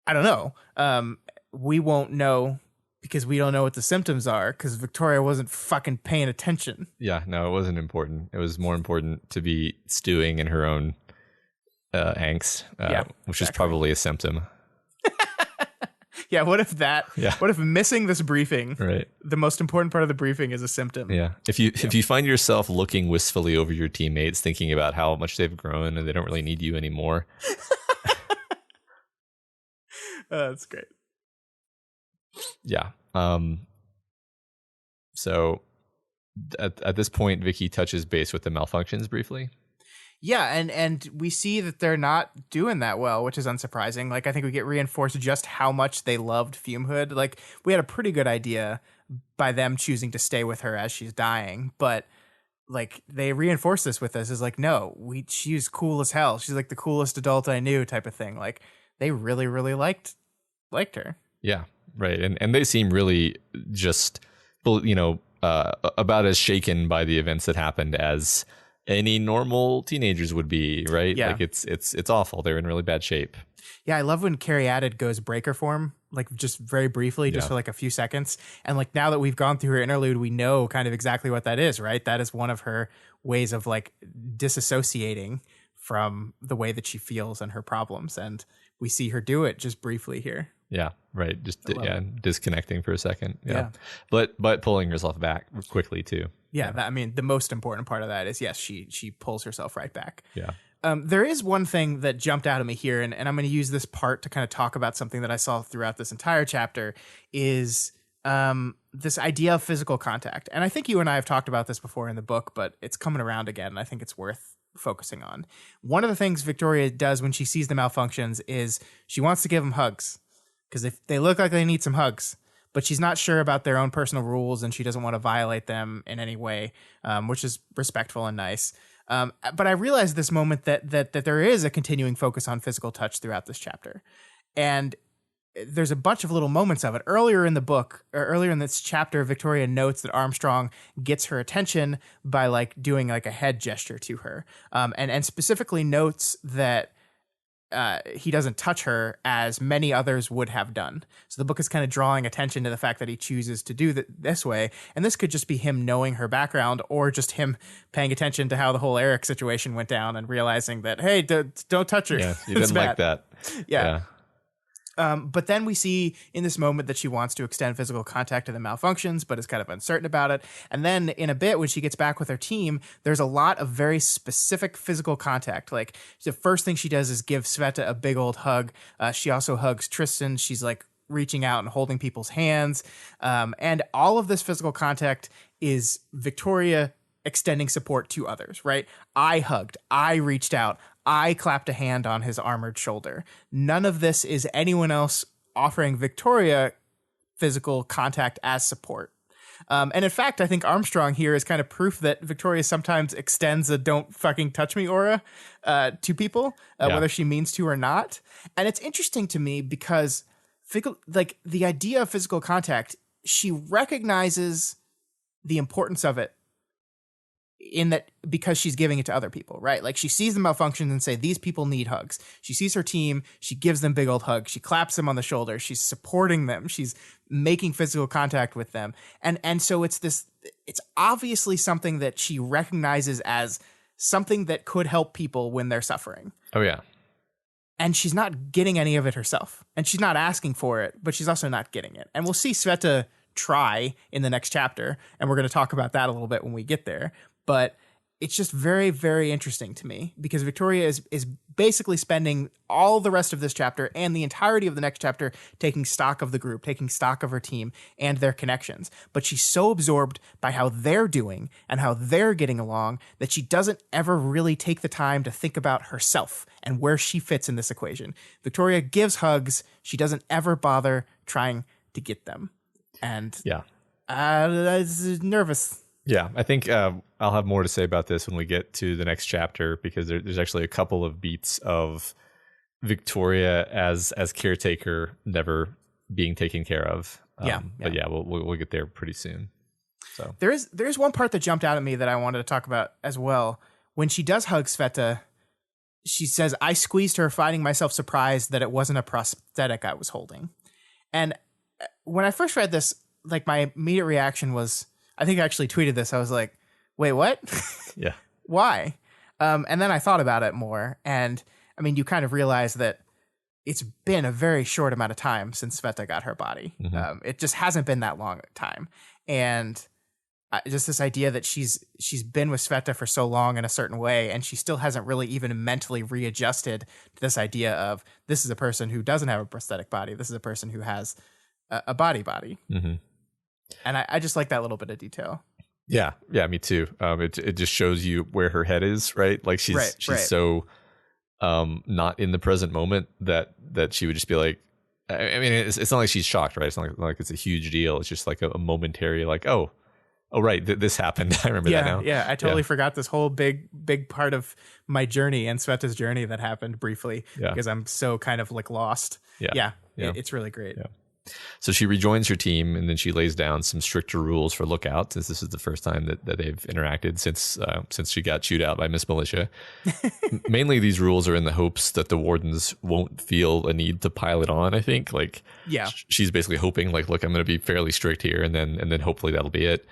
I don't know. We won't know because we don't know what the symptoms are because Victoria wasn't fucking paying attention. Yeah, no, it wasn't important. It was more important to be stewing in her own angst, which is probably a symptom. Yeah, what if missing this briefing, Right. the most important part of the briefing, is a symptom? Yeah. If you find yourself looking wistfully over your teammates, thinking about how much they've grown and they don't really need you anymore. That's great. Yeah. So at this point, Vicky touches base with the malfunctions briefly. Yeah, and we see that they're not doing that well, which is unsurprising. Like, I think we get reinforced just how much they loved Fumehood. Like, we had a pretty good idea by them choosing to stay with her as she's dying, but like they reinforce this with us is like, no, she's cool as hell. She's like the coolest adult I knew type of thing. Like, they really, really liked her. Yeah, right. And they seem really just, about as shaken by the events that happened as any normal teenagers would be, right? Yeah. Like it's awful. They're in really bad shape. Yeah, I love when Carrie Added goes breaker form, like just very briefly, just for like a few seconds. And like now that we've gone through her interlude, we know kind of exactly what that is, right? That is one of her ways of like disassociating from the way that she feels and her problems. And we see her do it just briefly here. Yeah, right. Just disconnecting for a second. Yeah. But pulling herself back quickly too. Yeah, the most important part of that is, yes, she pulls herself right back. Yeah. There is one thing that jumped out at me here, and I'm going to use this part to kind of talk about something that I saw throughout this entire chapter, is this idea of physical contact. And I think you and I have talked about this before in the book, but it's coming around again, and I think it's worth focusing on. One of the things Victoria does when she sees the malfunctions is she wants to give them hugs, because they look like they need some hugs. But she's not sure about their own personal rules, and she doesn't want to violate them in any way, which is respectful and nice. But I realized this moment that there is a continuing focus on physical touch throughout this chapter. And there's a bunch of little moments of it. Earlier in the book, or earlier in this chapter, Victoria notes that Armstrong gets her attention by like doing like a head gesture to her, and specifically notes that he doesn't touch her as many others would have done. So the book is kind of drawing attention to the fact that he chooses to do this way. And this could just be him knowing her background, or just him paying attention to how the whole Eric situation went down and realizing that, hey, don't touch her. Yeah, you didn't like that. Yeah. But then we see in this moment that she wants to extend physical contact to the malfunctions, but is kind of uncertain about it. And then in a bit, when she gets back with her team, there's a lot of very specific physical contact. Like, the first thing she does is give Sveta a big old hug. She also hugs Tristan. She's like reaching out and holding people's hands. And all of this physical contact is Victoria extending support to others, right? I hugged, I reached out, I clapped a hand on his armored shoulder. None of this is anyone else offering Victoria physical contact as support. And in fact, I think Armstrong here is kind of proof that Victoria sometimes extends a don't fucking touch me aura to people, whether she means to or not. And it's interesting to me because like the idea of physical contact, she recognizes the importance of it in that because she's giving it to other people, right? Like, she sees the malfunctions and say, these people need hugs. She sees her team. She gives them big old hugs. She claps them on the shoulder. She's supporting them. She's making physical contact with them. And so it's obviously something that she recognizes as something that could help people when they're suffering. Oh, yeah. And she's not getting any of it herself. And she's not asking for it, but she's also not getting it. And we'll see Sveta try in the next chapter. And we're going to talk about that a little bit when we get there. But it's just very, very interesting to me because Victoria is basically spending all the rest of this chapter and the entirety of the next chapter taking stock of the group, taking stock of her team and their connections. But she's so absorbed by how they're doing and how they're getting along that she doesn't ever really take the time to think about herself and where she fits in this equation. Victoria gives hugs. She doesn't ever bother trying to get them. And I was nervous. Yeah, I think I'll have more to say about this when we get to the next chapter because there's actually a couple of beats of Victoria as caretaker never being taken care of. But we'll get there pretty soon. So there's one part that jumped out at me that I wanted to talk about as well. When she does hug Sveta, she says, "I squeezed her, finding myself surprised that it wasn't a prosthetic I was holding." And when I first read this, like, my immediate reaction was, I think I actually tweeted this. I was like, wait, what? Yeah. Why? And then I thought about it more. And I mean, you kind of realize that it's been a very short amount of time since Sveta got her body. It just hasn't been that long a time. And just this idea that she's been with Sveta for so long in a certain way, and she still hasn't really even mentally readjusted to this idea of this is a person who doesn't have a prosthetic body. This is a person who has a body. And I just like that little bit of detail. Yeah, me too. It just shows you where her head is, right? Like she's so not in the present moment that she would just be like, I mean, it's not like she's shocked, right? It's not like it's a huge deal. It's just like a momentary, like, oh, right, this happened. I remember that now. Yeah, I totally forgot this whole big part of my journey and Sveta's journey that happened briefly because I'm so kind of like lost. It's really great. Yeah. So she rejoins her team, and then she lays down some stricter rules for Lookout, since this is the first time that they've interacted since she got chewed out by Miss Militia. Mainly, these rules are in the hopes that the wardens won't feel a need to pile it on. I think, like, she's basically hoping, like, look, I'm going to be fairly strict here, and then hopefully that'll be it.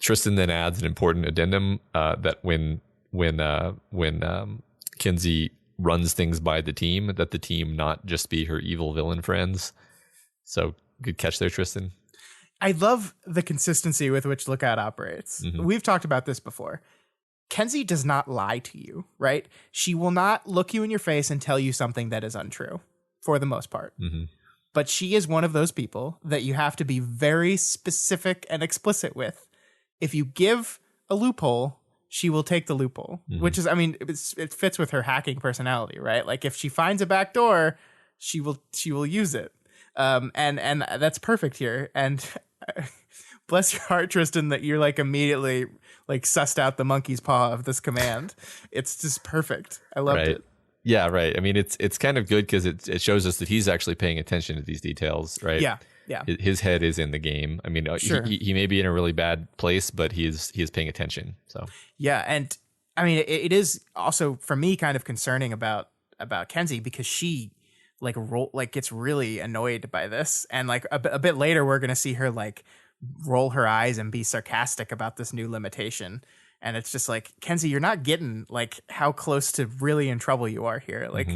Tristan then adds an important addendum that when Kinsey runs things by the team, that the team not just be her evil villain friends. So good catch there, Tristan. I love the consistency with which Lookout operates. We've talked about this before. Kenzie does not lie to you, right? She will not look you in your face and tell you something that is untrue, for the most part. But she is one of those people that you have to be very specific and explicit with. If you give a loophole, she will take the loophole, which is, I mean, it fits with her hacking personality, right? Like if she finds a back door, she will use it. And that's perfect here. And bless your heart, Tristan, that you're like immediately like sussed out the monkey's paw of this command. It's just perfect. I loved it. Yeah, right. I mean, it's kind of good because it shows us that he's actually paying attention to these details, right? Yeah. His head is in the game. I mean, sure. he may be in a really bad place, but he is paying attention. So yeah, and I mean, it is also for me kind of concerning about Kenzie because she gets really annoyed by this, and like a bit later we're gonna see her like roll her eyes and be sarcastic about this new limitation. And it's just like, Kenzie, you're not getting like how close to really in trouble you are here. Like,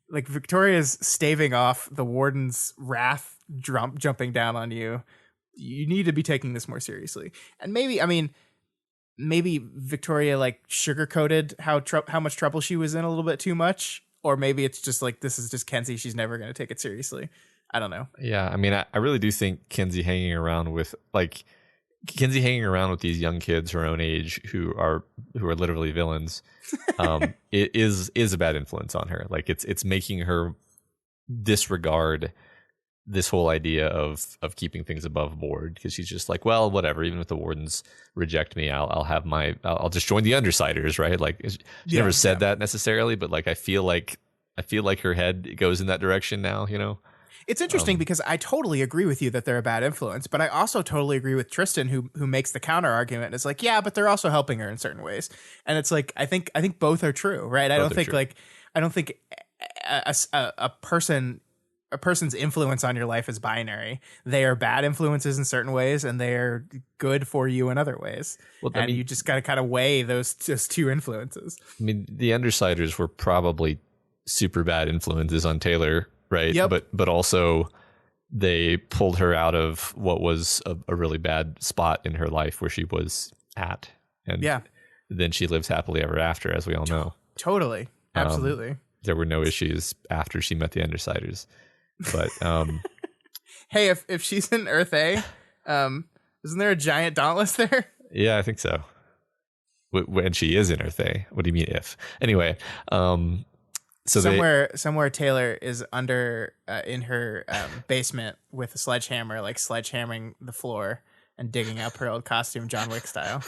like Victoria's staving off the warden's wrath jumping down on you. You need to be taking this more seriously. And maybe Victoria like sugarcoated how much trouble she was in a little bit too much. Or maybe it's just like, this is just Kenzie. She's never going to take it seriously. I don't know. Yeah. I mean, I really do think Kenzie hanging around with these young kids her own age who are literally villains, it is a bad influence on her. Like it's making her disregard this whole idea of keeping things above board, because she's just like, well, whatever, even if the wardens reject me, I'll just join the Undersiders, right? Like she never said that necessarily, but like I feel like her head goes in that direction now, you know? It's interesting because I totally agree with you that they're a bad influence, but I also totally agree with Tristan who makes the counter argument. It's like, yeah, but they're also helping her in certain ways. And it's like, I think both are true, right? I don't think a person's influence on your life is binary. They are bad influences in certain ways and they are good for you in other ways. Well, and you just got to kind of weigh those two influences. I mean, the Undersiders were probably super bad influences on Taylor, right? Yep. But also they pulled her out of what was a really bad spot in her life where she was at. And then she lives happily ever after, as we all know. Totally. Absolutely. There were no issues after she met the Undersiders. But hey, if she's in Earth A, isn't there a giant dauntless there? Yeah, I think so. When she is in Earth A. What do you mean if? Anyway, so somewhere Taylor is under in her basement with a sledgehammer, like sledgehammering the floor and digging up her old costume, John Wick style.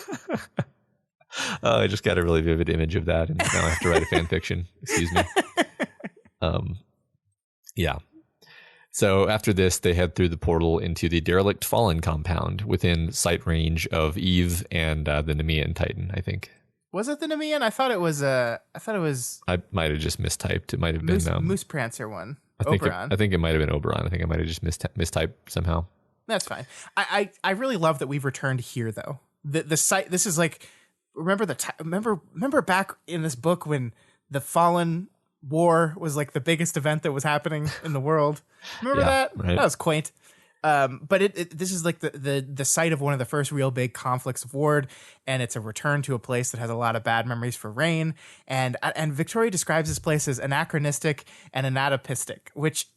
I just got a really vivid image of that, and now I have to write a fan fiction. Excuse me. Yeah. So after this, they head through the portal into the derelict Fallen compound within sight range of Eve and the Nemean Titan, I think. Was it the Nemean? I thought it was. I might have just mistyped. It might have been Moose Prancer one. Oberon. I think it might have been Oberon. I think I might have just mistyped somehow. That's fine. I really love that we've returned here though. The site. This is like remember back in this book when the Fallen war was like the biggest event that was happening in the world. Remember that? Right. That was quaint. But this is like the site of one of the first real big conflicts of Ward, and it's a return to a place that has a lot of bad memories for Rain. And Victoria describes this place as anachronistic and anatopistic, which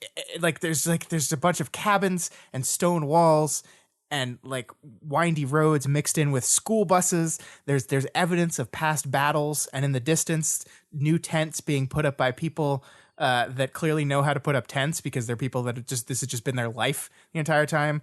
there's a bunch of cabins and stone walls and like windy roads mixed in with school buses. There's evidence of past battles, and in the distance, new tents being put up by people that clearly know how to put up tents because they're people that this has just been their life the entire time.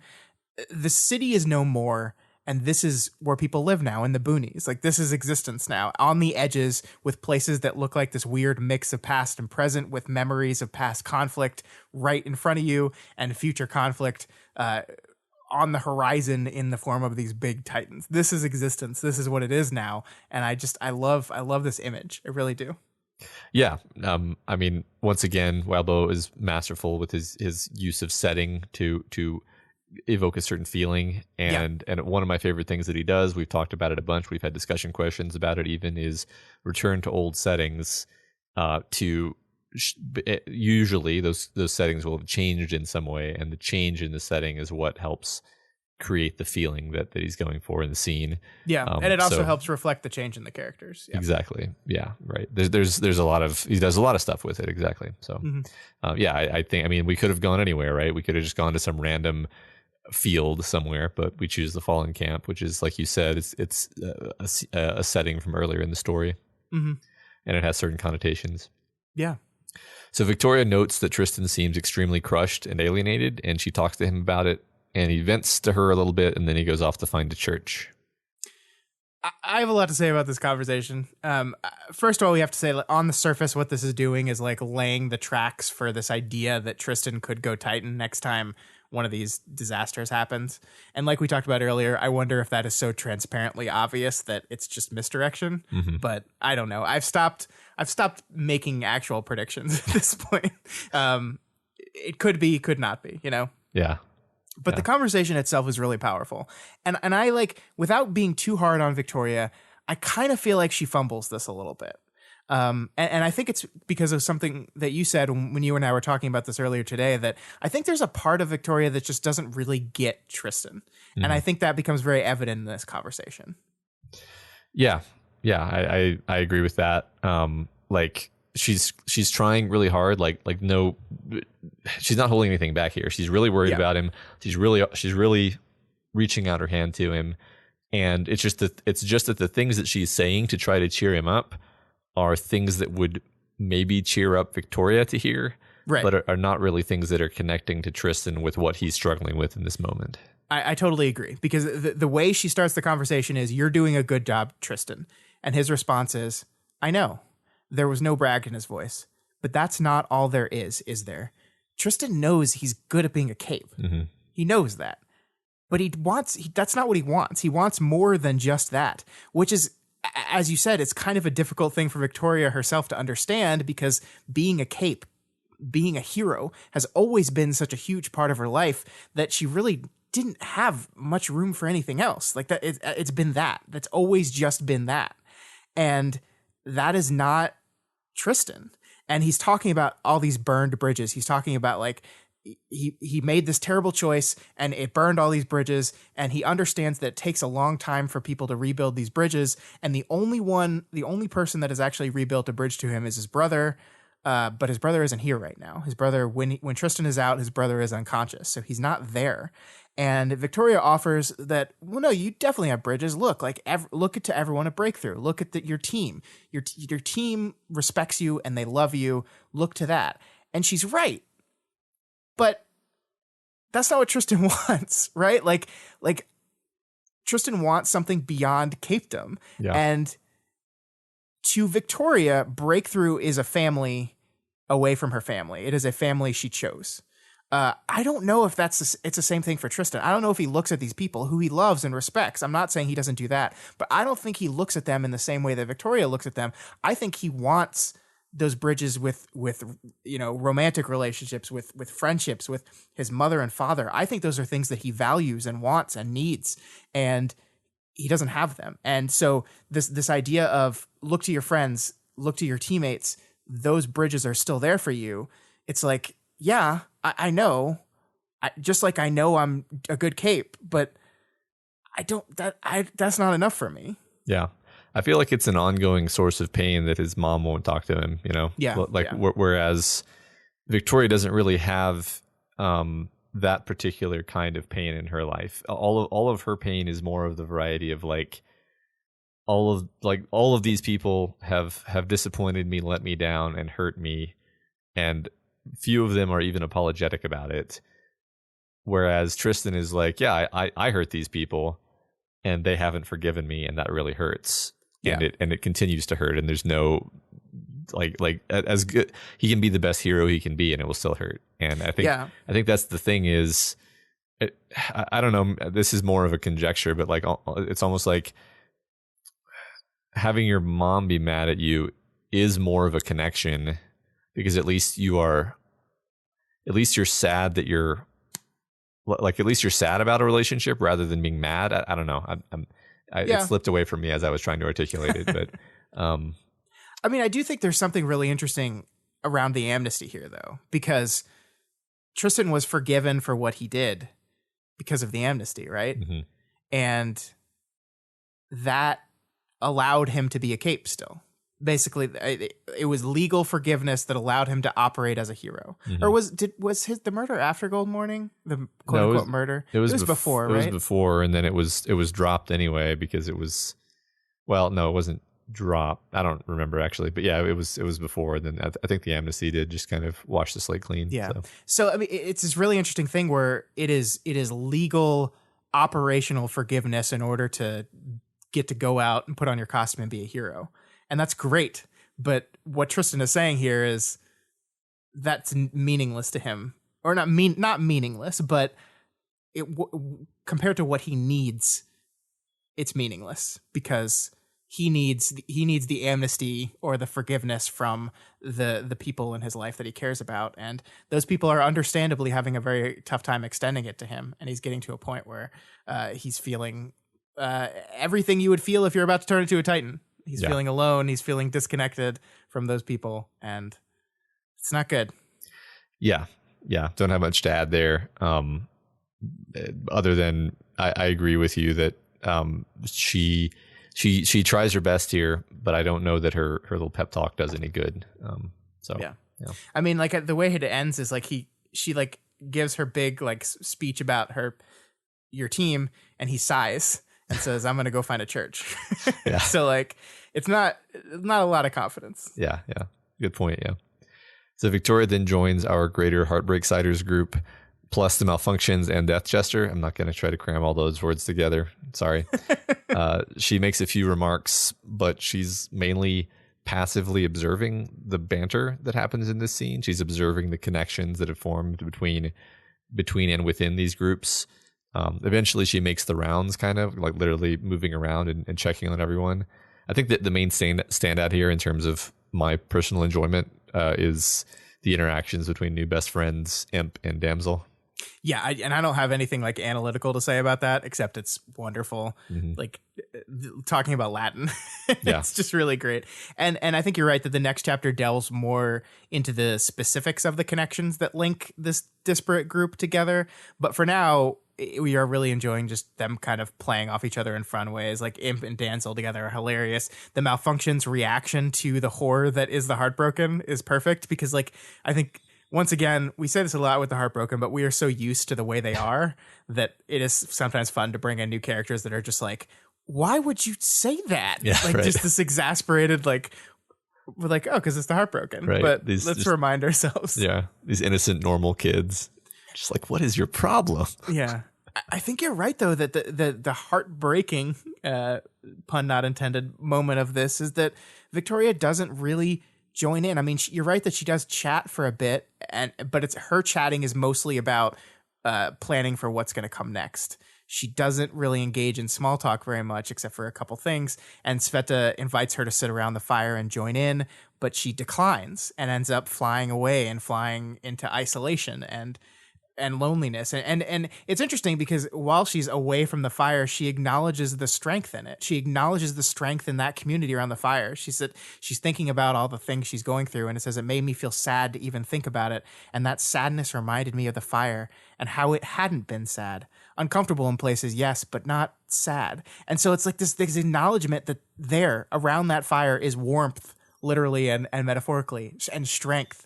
The city is no more, and this is where people live now in the boonies. Like, this is existence now on the edges with places that look like this weird mix of past and present with memories of past conflict right in front of you and future conflict on the horizon in the form of these big titans. This is existence. This is what it is now. And I love this image. I really do. Yeah. I mean, once again, Wildbow is masterful with his use of setting to evoke a certain feeling. And one of my favorite things that he does, we've talked about it a bunch, we've had discussion questions about it even, is return to old settings usually those settings will have changed in some way, and the change in the setting is what helps create the feeling that he's going for in the scene. Yeah, and it also helps reflect the change in the characters. Yeah. Exactly. Yeah, right. There's a lot of, he does a lot of stuff with it. Exactly. So, I think, I mean, we could have gone anywhere, right? We could have just gone to some random field somewhere, but we choose the Fallen Camp, which is, like you said, it's a setting from earlier in the story, and it has certain connotations. Yeah. So Victoria notes that Tristan seems extremely crushed and alienated, and she talks to him about it. And he vents to her a little bit, and then he goes off to find a church. I have a lot to say about this conversation. First of all, we have to say, on the surface, what this is doing is like laying the tracks for this idea that Tristan could go Titan next time one of these disasters happens. And like we talked about earlier, I wonder if that is so transparently obvious that it's just misdirection. But I don't know. I've stopped making actual predictions at this point. It could be, could not be, you know? Yeah. But the conversation itself is really powerful. And I like, without being too hard on Victoria, I kind of feel like she fumbles this a little bit. And I think it's because of something that you said when you and I were talking about this earlier today, that I think there's a part of Victoria that just doesn't really get Tristan. And I think that becomes very evident in this conversation. Yeah. Yeah, I agree with that. Like, she's trying really hard, like no, she's not holding anything back here. She's really worried about him. She's really reaching out her hand to him, and it's just that the things that she's saying to try to cheer him up are things that would maybe cheer up Victoria to hear, right, but are not really things that are connecting to Tristan with what he's struggling with in this moment. I totally agree, because the way she starts the conversation is, "You're doing a good job, Tristan," and his response is, "I know." There was no brag in his voice, but that's not all there is there? Tristan knows he's good at being a cape. He knows that, but that's not what he wants. He wants more than just that, which is, as you said, it's kind of a difficult thing for Victoria herself to understand, because being a cape, being a hero, has always been such a huge part of her life that she really didn't have much room for anything else. Like that, it's been that. That's always just been that. And that is not Tristan. And he's talking about all these burned bridges. He's talking about, like, he made this terrible choice and it burned all these bridges, and he understands that it takes a long time for people to rebuild these bridges, and the only person that has actually rebuilt a bridge to him is his brother. But his brother isn't here right now. His brother, when Tristan is out, his brother is unconscious, so he's not there. And Victoria offers that, well, no, you definitely have bridges. Look, look to everyone at Breakthrough. Look at your team. Your team respects you and they love you. Look to that. And she's right. But that's not what Tristan wants, right? Like Tristan wants something beyond capedom. Yeah. And to Victoria, Breakthrough is a family away from her family. It is a family she chose. I don't know if it's the same thing for Tristan. I don't know if he looks at these people who he loves and respects. I'm not saying he doesn't do that, but I don't think he looks at them in the same way that Victoria looks at them. I think he wants those bridges with romantic relationships, with friendships, with his mother and father. I think those are things that he values and wants and needs, and he doesn't have them. And so this idea of look to your friends, look to your teammates, those bridges are still there for you. It's like, yeah, I know. Just like I know I'm a good cape, but that's not enough for me. Yeah. I feel like it's an ongoing source of pain that his mom won't talk to him, you know? Yeah. Whereas Victoria doesn't really have that particular kind of pain in her life. All of her pain is more of the variety of like all of these people have disappointed me, let me down, and hurt me, and few of them are even apologetic about it. Whereas Tristan is like, yeah, I hurt these people and they haven't forgiven me, and that really hurts. Yeah. And it continues to hurt, and there's no like as good, he can be the best hero he can be and it will still hurt. And I think that's the thing is, I don't know, this is more of a conjecture, but like it's almost like having your mom be mad at you is more of a connection, because at least you're sad that you're like, at least you're sad about a relationship rather than being mad. I don't know. It slipped away from me as I was trying to articulate it, but I mean, I do think there's something really interesting around the amnesty here, though, because Tristan was forgiven for what he did because of the amnesty, right? Mm-hmm. And that allowed him to be a cape still. Basically, it was legal forgiveness that allowed him to operate as a hero. Mm-hmm. Or was the murder after Gold Morning? The quote unquote murder? It was before, right? It was before, and then it was dropped anyway because it was, well, no, it wasn't dropped. I don't remember actually, but yeah, it was before. And then I think the amnesty did just kind of wash the slate clean. Yeah. So I mean, it's this really interesting thing where it is legal operational forgiveness in order to get to go out and put on your costume and be a hero. And that's great. But what Tristan is saying here is that's meaningless to him, or not meaningless, but compared to what he needs, it's meaningless, because he needs the amnesty or the forgiveness from the people in his life that he cares about. And those people are understandably having a very tough time extending it to him. And he's getting to a point where he's feeling everything you would feel if you're about to turn into a Titan. He's feeling alone. He's feeling disconnected from those people, and it's not good. Yeah. Don't have much to add there. Other than I agree with you that she tries her best here, but I don't know that her little pep talk does any good. Yeah. I mean, like the way it ends is like she like gives her big like speech about your team, and he sighs and says, "I'm going to go find a church." Yeah. So like, it's not a lot of confidence. Yeah. Good point. Yeah. So Victoria then joins our Greater Heartbreak Siders group, plus the Malfunctions and Death Jester. I'm not going to try to cram all those words together. Sorry. She makes a few remarks, but she's mainly passively observing the banter that happens in this scene. She's observing the connections that have formed between and within these groups. Eventually she makes the rounds, kind of like literally moving around and checking on everyone. I think that the main standout here in terms of my personal enjoyment is the interactions between new best friends, Imp and Damsel. Yeah, and I don't have anything like analytical to say about that, except it's wonderful. Mm-hmm. Like talking about Latin. It's just really great. And I think you're right that the next chapter delves more into the specifics of the connections that link this disparate group together. But for now, we are really enjoying just them kind of playing off each other in fun ways. Like Imp and Damsel together are hilarious. The Malfunctions reaction to the horror that is the Heartbroken is perfect, because like, I think once again, we say this a lot with the Heartbroken, but we are so used to the way they are that it is sometimes fun to bring in new characters that are just like, why would you say that? Yeah, like right. Just this exasperated, like, we're like, oh, because it's the Heartbroken. Right. But let's remind ourselves. Yeah. These innocent, normal kids. Just like, what is your problem? Yeah. I think you're right, though, that the heartbreaking, pun not intended, moment of this is that Victoria doesn't really join in. I mean, you're right that she does chat for a bit, but it's her chatting is mostly about planning for what's going to come next. She doesn't really engage in small talk very much, except for a couple things. And Sveta invites her to sit around the fire and join in, but she declines and ends up flying away and flying into isolation. And and loneliness. And it's interesting because while she's away from the fire, she acknowledges the strength in it. She acknowledges the strength in that community around the fire. She said she's thinking about all the things she's going through, and it says it made me feel sad to even think about it. And that sadness reminded me of the fire and how it hadn't been sad. Uncomfortable in places, yes, but not sad. And so it's like this acknowledgement that there around that fire is warmth, literally and metaphorically, and strength.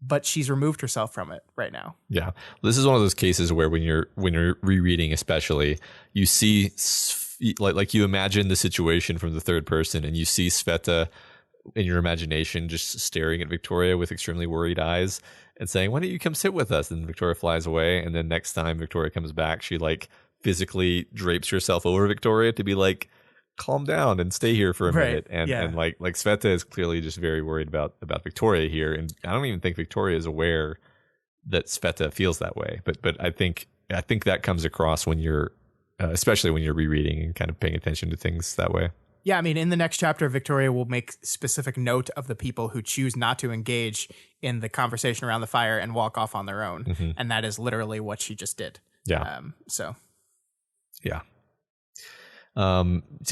But she's removed herself from it right now. Yeah, this is one of those cases where when you're rereading, especially, you see like you imagine the situation from the third person, and you see Sveta in your imagination just staring at Victoria with extremely worried eyes and saying, "Why don't you come sit with us?" And Victoria flies away, and then next time Victoria comes back, she like physically drapes herself over Victoria to be like, calm down and stay here for a minute. And like Sveta is clearly just very worried about Victoria here. And I don't even think Victoria is aware that Sveta feels that way. But I think that comes across when you're, especially when you're rereading and kind of paying attention to things that way. Yeah, I mean, in the next chapter, Victoria will make specific note of the people who choose not to engage in the conversation around the fire and walk off on their own. Mm-hmm. And that is literally what she just did. Yeah. Yeah.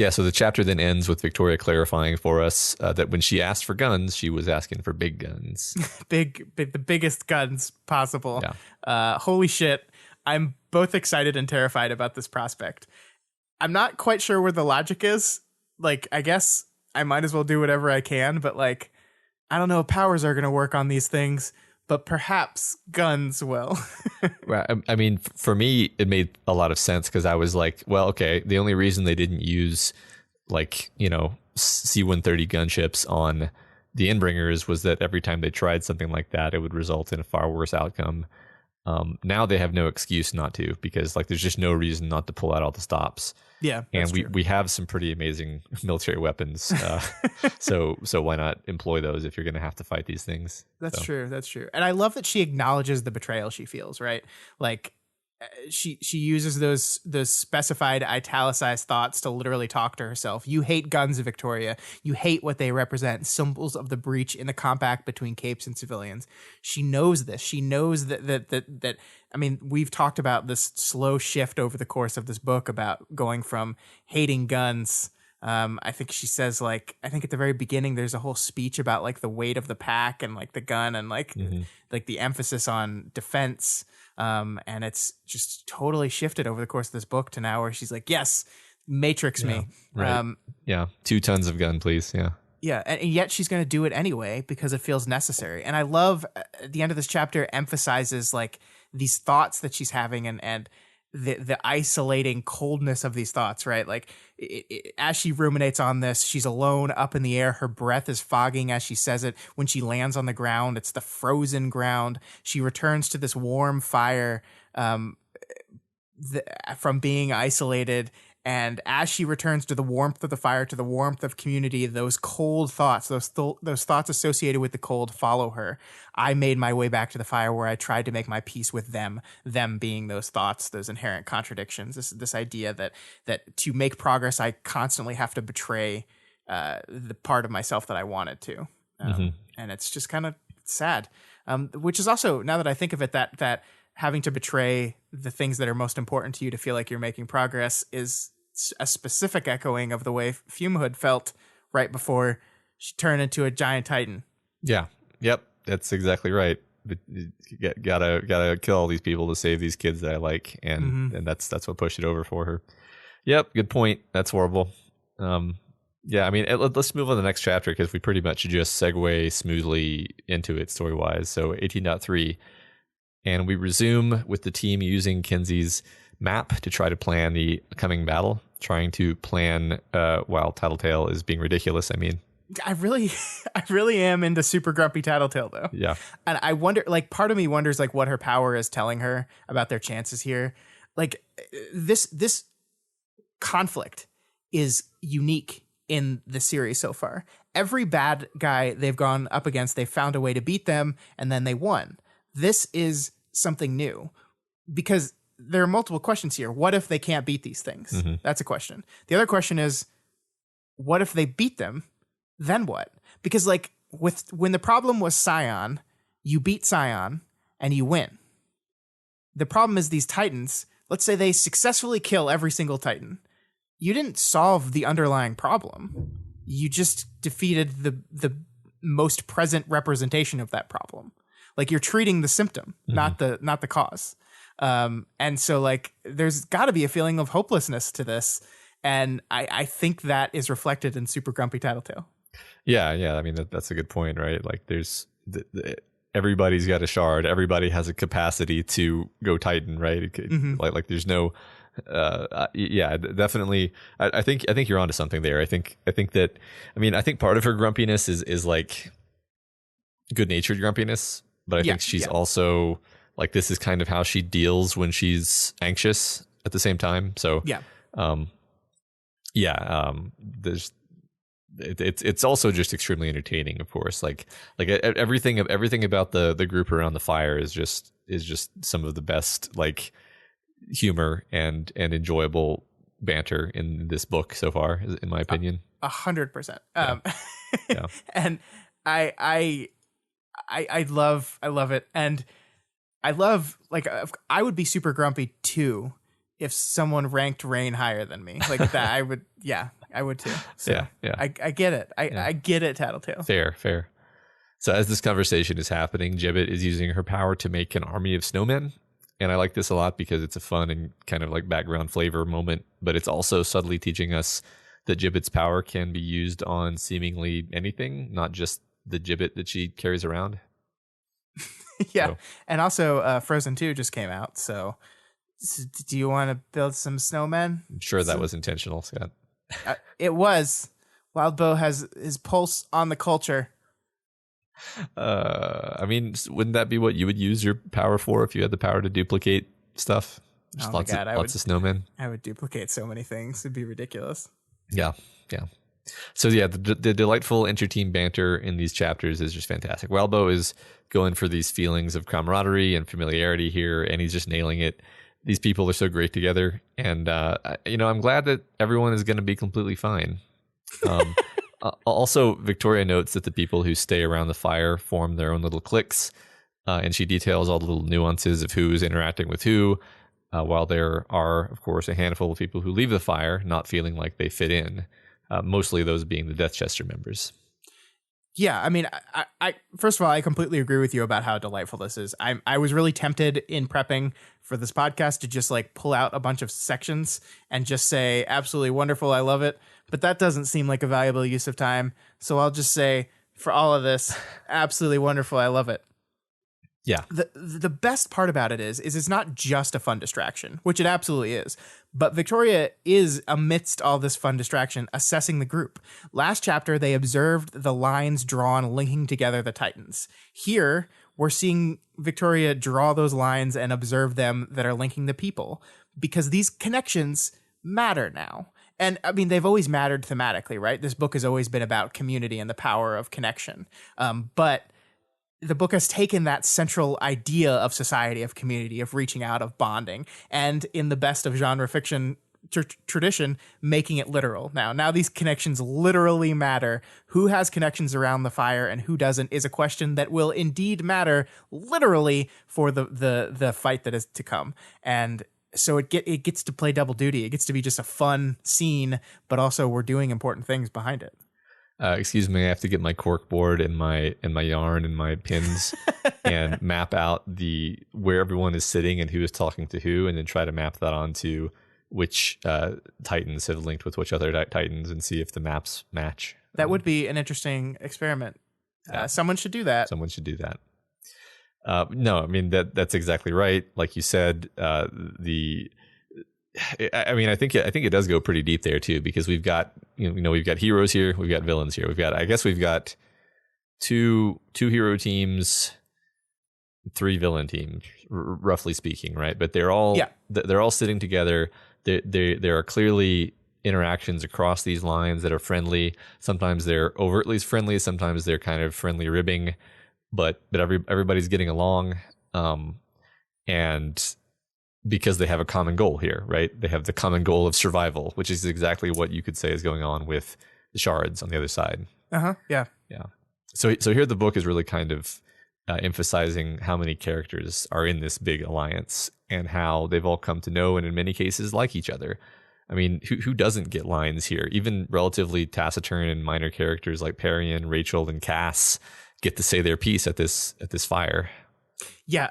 So the chapter then ends with Victoria clarifying for us that when she asked for guns, she was asking for big guns. the biggest guns possible. Yeah. Holy shit. I'm both excited and terrified about this prospect. I'm not quite sure where the logic is. Like, I guess I might as well do whatever I can, but like, I don't know if powers are going to work on these things, but perhaps guns will. Right. I mean, for me, it made a lot of sense because I was like, well, okay, the only reason they didn't use like, C-130 gunships on the Endbringers was that every time they tried something like that, it would result in a far worse outcome. Now they have no excuse not to, because like there's just no reason not to pull out all the stops. Yeah, and we have some pretty amazing military weapons, so why not employ those if you're going to have to fight these things? That's true. And I love that she acknowledges the betrayal she feels. Right, like she uses those specified italicized thoughts to literally talk to herself. You hate guns, Victoria. You hate what they represent, symbols of the breach in the compact between capes and civilians. She knows this. She knows that. I mean, we've talked about this slow shift over the course of this book about going from hating guns. I think she says, like, I think at the very beginning, there's a whole speech about like the weight of the pack and like the gun and like the emphasis on defense. And it's just totally shifted over the course of this book to now where she's like, yes, matrix me. Right. 2 tons of gun, please. Yeah. Yeah. And yet she's going to do it anyway because it feels necessary. And I love at the end of this chapter emphasizes like these thoughts that she's having and the isolating coldness of these thoughts, right? Like as she ruminates on this, she's alone up in the air. Her breath is fogging as she says it. When she lands on the ground, it's the frozen ground. She returns to this warm fire from being isolated. And as she returns to the warmth of the fire, to the warmth of community, those cold thoughts, those thoughts associated with the cold follow her. I made my way back to the fire where I tried to make my peace with them being those thoughts, those inherent contradictions, this idea that to make progress, I constantly have to betray the part of myself that I wanted to. And it's just kind of sad, which is also, now that I think of it, that having to betray the things that are most important to you to feel like you're making progress is a specific echoing of the way Fumehood felt right before she turned into a giant titan. Yeah. Yep. That's exactly right. Gotta kill all these people to save these kids that I like, and that's what pushed it over for her. Yep. Good point. That's horrible. Yeah. I mean, let's move on to the next chapter because we pretty much just segue smoothly into it story wise. So 18.3. And we resume with the team using Kenzie's map to try to plan the coming battle, trying to plan while Tattletale is being ridiculous. I mean, I really am into super grumpy Tattletale though. Yeah. And I wonder, like, part of me wonders like what her power is telling her about their chances here. Like this conflict is unique in the series so far. Every bad guy they've gone up against, they've found a way to beat them and then they won. This is something new because there are multiple questions here. What if they can't beat these things? That's a question. The other question is, what if they beat them? Then what? Because like when the problem was Scion, you beat Scion and you win. The problem is these Titans, let's say they successfully kill every single Titan. You didn't solve the underlying problem. You just defeated the most present representation of that problem. Like, you're treating the symptom, not the cause. And so, like, there's got to be a feeling of hopelessness to this. And I think that is reflected in Super Grumpy Tattletale. Yeah. I mean, that's a good point, right? Like, there's everybody's got a shard. Everybody has a capacity to go Titan, right? Like there's no, definitely. I think you're onto something there. I think that, I mean, I think part of her grumpiness is like good-natured grumpiness, but I think she's also like, this is kind of how she deals when she's anxious at the same time. So there's. It's also just extremely entertaining, of course. Like everything about the group around the fire is just some of the best, like, humor and enjoyable banter in this book so far, in my opinion. 100%. Yeah. And I love it, and I love, like, I would be super grumpy too if someone ranked Rain higher than me, like that. I would too. So yeah. I get it. I get it, Tattletale. Fair. So as this conversation is happening, Gibbet is using her power to make an army of snowmen. And I like this a lot because it's a fun and kind of like background flavor moment, but it's also subtly teaching us that Gibbet's power can be used on seemingly anything, not just the Gibbet that she carries around. Yeah. So. And also Frozen 2 just came out. So do you want to build some snowmen? I'm sure that was intentional, Scott. It was. Wildbow has his pulse on the culture. I mean, wouldn't that be what you would use your power for if you had the power to duplicate stuff? Just lots of snowmen. I would duplicate so many things. It'd be ridiculous. Yeah. So yeah, the delightful inter-team banter in these chapters is just fantastic. Wildbow is going for these feelings of camaraderie and familiarity here, and he's just nailing it. These people are so great together, and I'm glad that everyone is going to be completely fine. Also, Victoria notes that the people who stay around the fire form their own little cliques, and she details all the little nuances of who's interacting with who, while there are, of course, a handful of people who leave the fire not feeling like they fit in, mostly those being the Deathchester members. Yeah, I mean, I first of all, I completely agree with you about how delightful this is. I was really tempted in prepping for this podcast to just like pull out a bunch of sections and just say, absolutely wonderful, I love it. But that doesn't seem like a valuable use of time. So I'll just say, for all of this, absolutely wonderful, I love it. Yeah. The best part about it is it's not just a fun distraction, which it absolutely is. But Victoria is, amidst all this fun distraction, assessing the group. Last chapter, they observed the lines drawn linking together the Titans. Here, we're seeing Victoria draw those lines and observe them that are linking the people, because these connections matter now. And I mean, they've always mattered thematically, right? This book has always been about community and the power of connection. But the book has taken that central idea of society, of community, of reaching out, of bonding, and in the best of genre fiction tradition, making it literal. Now these connections literally matter. Who has connections around the fire and who doesn't is a question that will indeed matter literally for the fight that is to come. And so it gets to play double duty. It gets to be just a fun scene, but also we're doing important things behind it. Excuse me, I have to get my cork board and my yarn and my pins and map out where everyone is sitting and who is talking to who, and then try to map that onto which Titans have linked with which other Titans and see if the maps match. That would be an interesting experiment. Yeah. Someone should do that. No, I mean that's exactly right. Like you said, I think it does go pretty deep there too, because we've got we've got heroes here, we've got villains here, we've got two hero teams, 3 villain teams, roughly speaking, right? But they're all sitting together. There are clearly interactions across these lines that are friendly. Sometimes they're overtly friendly, sometimes they're kind of friendly ribbing, but everybody's getting along, and because they have a common goal here, right? They have the common goal of survival, which is exactly what you could say is going on with the shards on the other side. Yeah. So here the book is really kind of emphasizing how many characters are in this big alliance and how they've all come to know and in many cases like each other. I mean, who doesn't get lines here? Even relatively taciturn and minor characters like Parian, Rachel, and Cass get to say their piece at this fire. Yeah,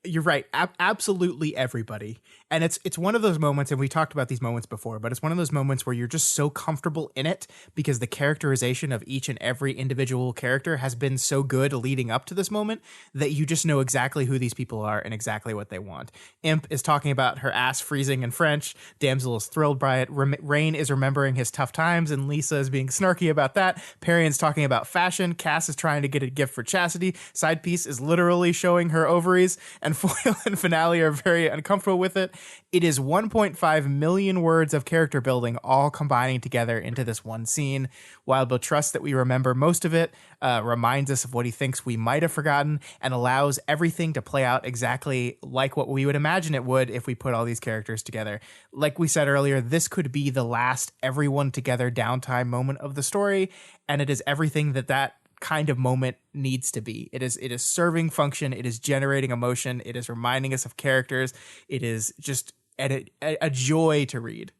you're right. Absolutely everybody. And it's one of those moments, and we talked about these moments before, but it's one of those moments where you're just so comfortable in it because the characterization of each and every individual character has been so good leading up to this moment that you just know exactly who these people are and exactly what they want. Imp is talking about her ass freezing in French. Damsel is thrilled by it. Rain is remembering his tough times, and Lisa is being snarky about that. Parian's talking about fashion. Cass is trying to get a gift for Chastity. Side piece is literally showing her ovaries, and Foil and Finale are very uncomfortable with it. It is 1.5 million words of character building all combining together into this one scene. Wildbow trusts that we remember most of it, reminds us of what he thinks we might have forgotten, and allows everything to play out exactly like what we would imagine it would if we put all these characters together. Like we said earlier, this could be the last everyone together downtime moment of the story, and it is everything that kind of moment needs to be. It is serving function. It is generating emotion. It is reminding us of characters. It is just a joy to read.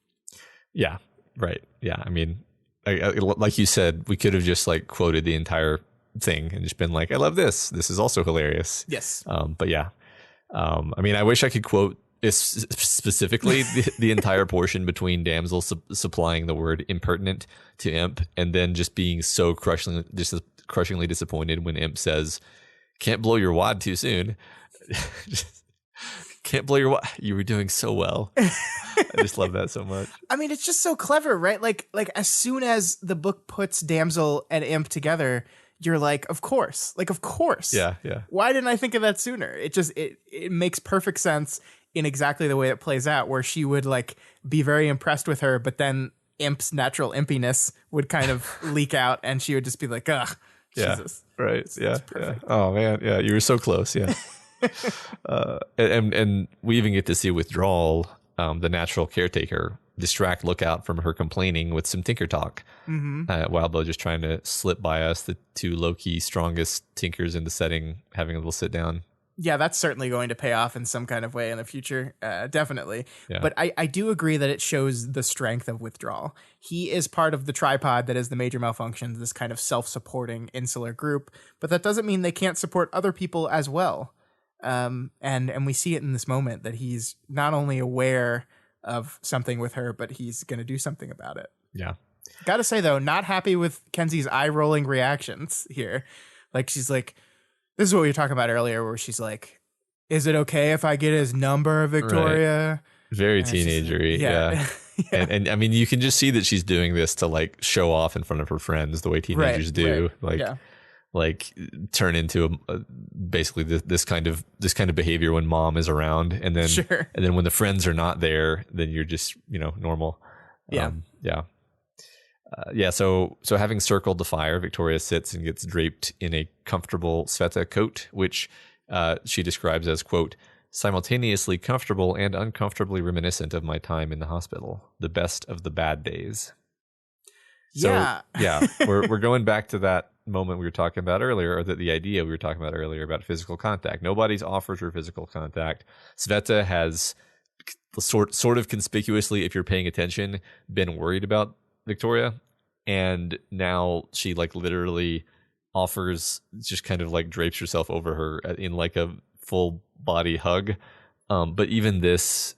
Yeah, right. Yeah, I mean, like you said, we could have just like quoted the entire thing and just been like, I love this. This is also hilarious. Yes. But yeah, I mean, I wish I could quote specifically the entire portion between Damsel supplying the word impertinent to Imp and then just being so crushingly disappointed when Imp says, can't blow your wad too soon. Can't blow your wad. You were doing so well. I just love that so much. I mean, it's just so clever, right? Like as soon as the book puts Damsel and Imp together, you're like, of course. Like, of course. Yeah. Why didn't I think of that sooner? It just it makes perfect sense in exactly the way it plays out, where she would like be very impressed with her, but then Imp's natural impiness would kind of leak out and she would just be like, ugh, Jesus. Right. It's perfect. Oh man. Yeah. You were so close. Yeah. And we even get to see Withdrawal, the natural caretaker, distract Lookout from her complaining with some tinker talk. Wildbow just trying to slip by us, the two low-key strongest tinkers in the setting, having a little sit down. Yeah, that's certainly going to pay off in some kind of way in the future. Definitely. Yeah. But I do agree that it shows the strength of Withdrawal. He is part of the tripod that is the Major Malfunctions, this kind of self-supporting insular group. But that doesn't mean they can't support other people as well. And we see it in this moment that he's not only aware of something with her, but he's going to do something about it. Yeah. Gotta say, though, not happy with Kenzie's eye-rolling reactions here. Like, she's like, this is what we were talking about earlier, where she's like, is it okay if I get his number, Victoria? Right. Very teenagery. Like, yeah. And I mean, you can just see that she's doing this to like show off in front of her friends the way teenagers do. Right. Like, like turn into basically this kind of behavior when mom is around, and then when the friends are not there, then you're just normal. So having circled the fire, Victoria sits and gets draped in a comfortable Sveta coat, which she describes as, quote, simultaneously comfortable and uncomfortably reminiscent of my time in the hospital, the best of the bad days. So, we're going back to that moment we were talking about earlier, or the idea we were talking about earlier about physical contact. Nobody's offered her physical contact. Sveta has sort of conspicuously, if you're paying attention, been worried about Victoria, and now she like literally offers, just kind of like drapes herself over her in like a full body hug. But even this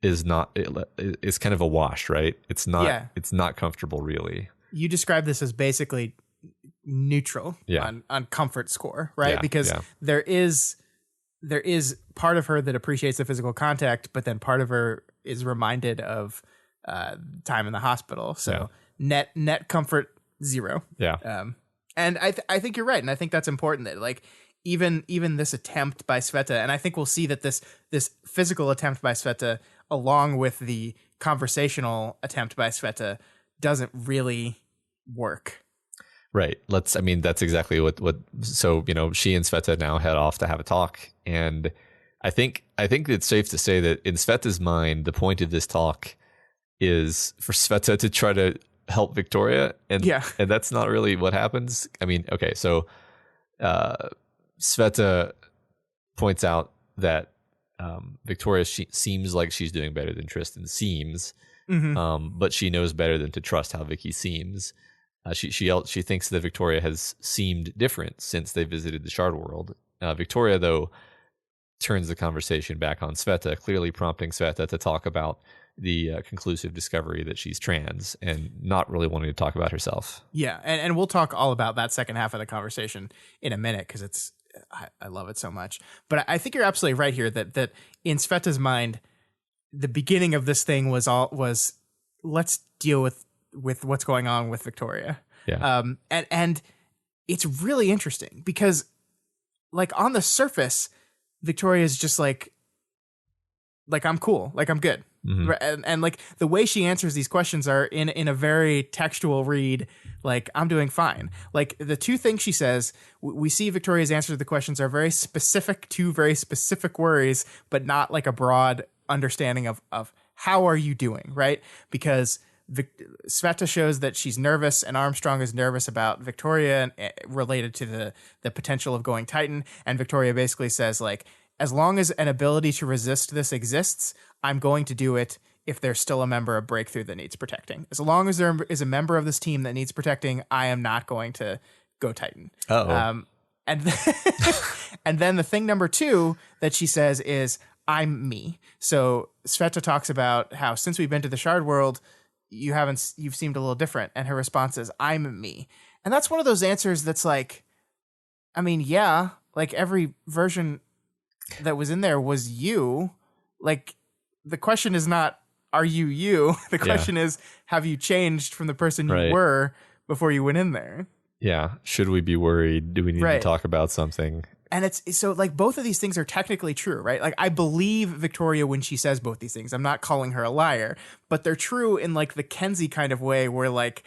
is not, it's kind of a wash, right? It's not comfortable really. You describe this as basically neutral on comfort score, right? Because there is part of her that appreciates the physical contact, but then part of her is reminded of time in the hospital. So net comfort 0. And I think you're right, and I think that's important, that like even this attempt by Sveta, and I think we'll see that this physical attempt by Sveta along with the conversational attempt by Sveta doesn't really work. Right. That's exactly what so she and Sveta now head off to have a talk, and I think it's safe to say that in Sveta's mind the point of this talk is for Sveta to try to help Victoria, and that's not really what happens. I mean, okay, so Sveta points out that Victoria seems like she's doing better than Tristan seems, but she knows better than to trust how Vicky seems. She thinks that Victoria has seemed different since they visited the Shard World. Victoria, though, turns the conversation back on Sveta, clearly prompting Sveta to talk about the conclusive discovery that she's trans and not really wanting to talk about herself. Yeah, and we'll talk all about that second half of the conversation in a minute because I love it so much. But I think you're absolutely right here that in Sveta's mind, the beginning of this thing was let's deal with what's going on with Victoria. Yeah. And it's really interesting because, like, on the surface, Victoria is just like I'm cool, like I'm good. And like the way she answers these questions are in a very textual read, like I'm doing fine. Like the two things she says, we see Victoria's answers to the questions are very specific to very specific worries, but not like a broad understanding of how are you doing, right? Because Sveta shows that she's nervous and Armstrong is nervous about Victoria related to the potential of going Titan. And Victoria basically says, like, as long as an ability to resist this exists, I'm going to do it if there's still a member of Breakthrough that needs protecting. As long as there is a member of this team that needs protecting, I am not going to go Titan. And then the thing number two that she says is, I'm me. So Sveta talks about how since we've been to the Shard World, you've seemed a little different. And her response is, I'm me. And that's one of those answers that's like, I mean, yeah, like every version that was in there was you. Like the question is not, are you you? The question is, have you changed from the person you were before you went in there? Yeah. Should we be worried? Do we need to talk about something? And it's so like both of these things are technically true, right? Like I believe Victoria when she says both these things. I'm not calling her a liar, but they're true in like the Kenzie kind of way where like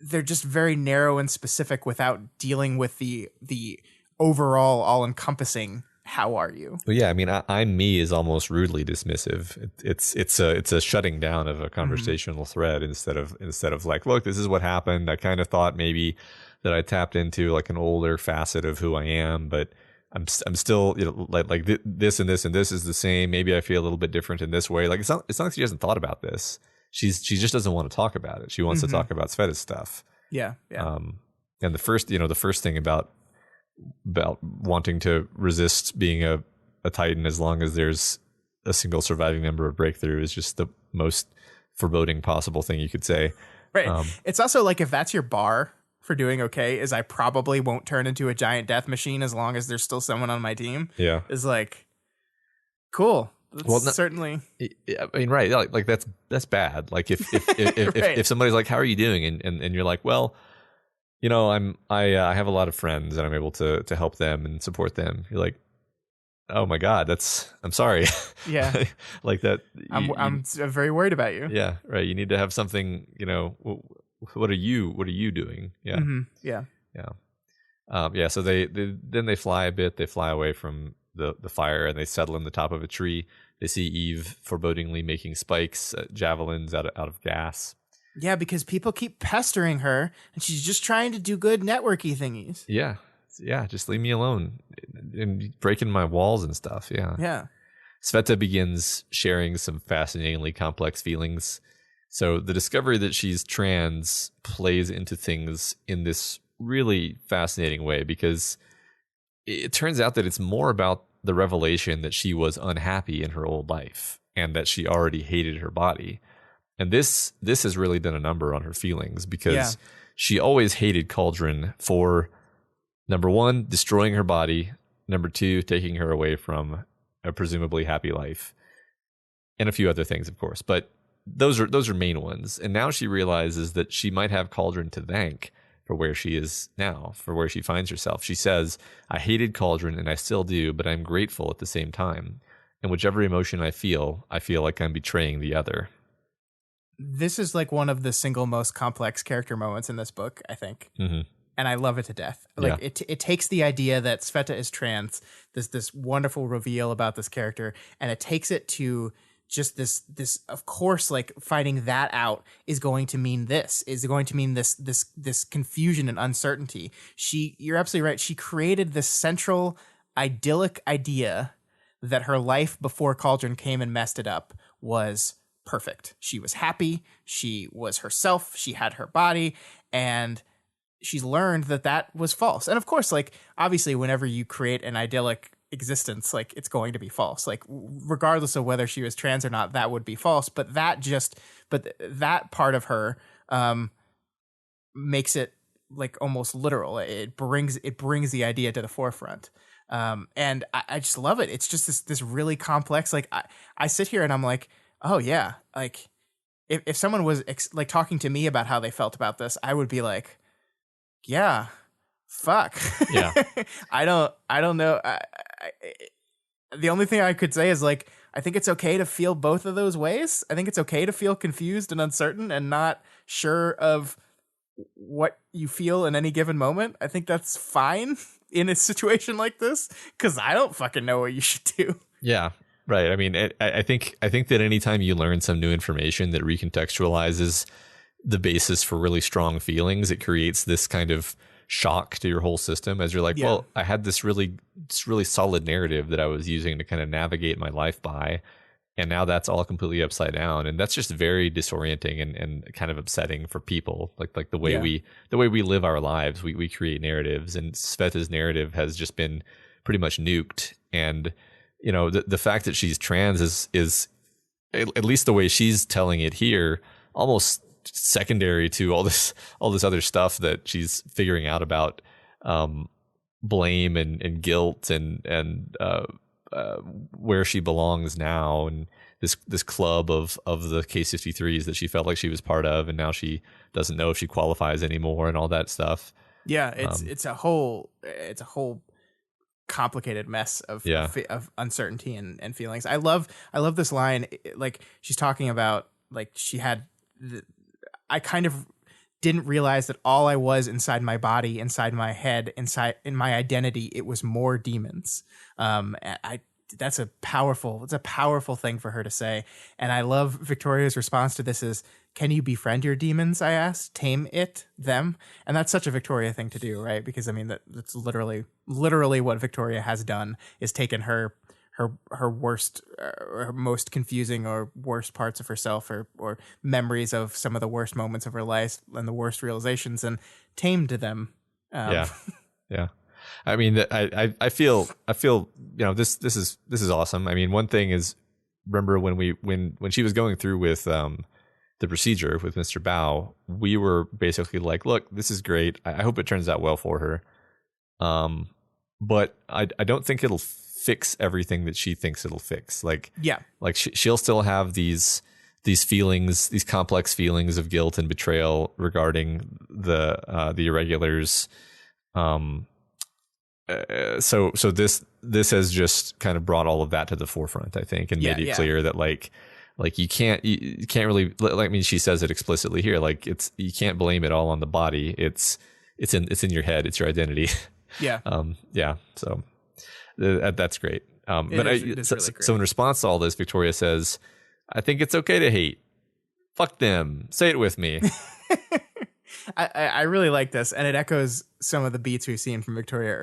they're just very narrow and specific without dealing with the overall all-encompassing how are you? Well, yeah, I mean, I'm me is almost rudely dismissive. It's a shutting down of a conversational thread instead of like, look, this is what happened. I kind of thought maybe that I tapped into like an older facet of who I am, but I'm still, you know, like this and this and this is the same. Maybe I feel a little bit different in this way. Like it's not like she hasn't thought about this. She just doesn't want to talk about it. She wants to talk about Sveta's stuff. Yeah. And the first thing about wanting to resist being a Titan as long as there's a single surviving member of Breakthrough is just the most foreboding possible thing you could say. Right. It's also like if that's your bar for doing okay is I probably won't turn into a giant death machine as long as there's still someone on my team. Yeah. Is like, cool. Well, certainly. I mean, right. Like that's bad. Like if if somebody's like, how are you doing? And you're like, well, you know, I have a lot of friends and I'm able to help them and support them. You're like, oh my God, I'm sorry. Yeah. Like that. I'm very worried about you. Yeah. Right. You need to have something, you know, what are you doing? Yeah. Mm-hmm. Yeah. Yeah. Yeah. So they fly a bit. They fly away from the fire and they settle in the top of a tree. They see Eve forebodingly making spikes, javelins out of gas. Yeah, because people keep pestering her, and she's just trying to do good networky thingies. Yeah, just leave me alone and breaking my walls and stuff. Yeah. Sveta begins sharing some fascinatingly complex feelings. So the discovery that she's trans plays into things in this really fascinating way because it turns out that it's more about the revelation that she was unhappy in her old life and that she already hated her body. And this has really done a number on her feelings because she always hated Cauldron for, number one, destroying her body, number two, taking her away from a presumably happy life, and a few other things, of course. But those are main ones. And now she realizes that she might have Cauldron to thank for where she is now, for where she finds herself. She says, I hated Cauldron and I still do, but I'm grateful at the same time. And whichever emotion I feel like I'm betraying the other. This is like one of the single most complex character moments in this book, I think. Mm-hmm. And I love it to death. Like it takes the idea that Sveta is trans, this wonderful reveal about this character, and it takes it to just this of course, like finding that out is going to mean this confusion and uncertainty. You're absolutely right. She created this central idyllic idea that her life before Cauldron came and messed it up was perfect. She was happy. She was herself. She had her body, and she's learned that was false. And of course, like, obviously, whenever you create an idyllic existence, like, it's going to be false. Like, regardless of whether she was trans or not, that would be false. But that part of her makes it like almost literal. It brings the idea to the forefront. And I just love it. It's just this really complex, like, I sit here and I'm like, oh yeah, like if someone was like talking to me about how they felt about this, I would be like, yeah, fuck. Yeah. I don't know. The only thing I could say is, like, I think it's okay to feel both of those ways. I think it's okay to feel confused and uncertain and not sure of what you feel in any given moment. I think that's fine in a situation like this, because I don't fucking know what you should do. Yeah. Right. I mean, I think that anytime you learn some new information that recontextualizes the basis for really strong feelings, it creates this kind of shock to your whole system, as you're like, well, I had this really solid narrative that I was using to kind of navigate my life by, and now that's all completely upside down. And that's just very disorienting and kind of upsetting for people. Like the way we live our lives, we create narratives, and Sveta's narrative has just been pretty much nuked. And you know, the fact that she's trans is at least the way she's telling it here, almost secondary to all this other stuff that she's figuring out about blame and guilt and where she belongs now, and this club of the K63s that she felt like she was part of, and now she doesn't know if she qualifies anymore and all that stuff. Yeah, it's a whole complicated mess of uncertainty and feelings. I love this line. Like, she's talking about, like, I kind of didn't realize that all I was inside my body, inside my head, in my identity, it was more demons. It's a powerful thing for her to say. And I love Victoria's response to this is, can you befriend your demons? I asked. Tame them. And that's such a Victoria thing to do, right? Because I mean, that's literally what Victoria has done, is taken her worst, her most confusing or worst parts of herself, or memories of some of the worst moments of her life and the worst realizations, and tamed them. Yeah. I mean, I feel, you know, this is awesome. I mean, one thing is, remember when she was going through with the procedure with Mr. Bao, we were basically like, look, this is great. I hope it turns out well for her. But I don't think it'll fix everything that she thinks it'll fix. Like she'll still have these feelings, these complex feelings of guilt and betrayal regarding the irregulars. So this has just kind of brought all of that to the forefront, I think, and made it clear that like you can't really, like, I mean, she says it explicitly here, like, you can't blame it all on the body. It's in your head. It's your identity. Yeah. So that's great. So in response to all this, Victoria says, I think it's okay to hate. Fuck them. Say it with me. I really like this, and it echoes some of the beats we've seen from Victoria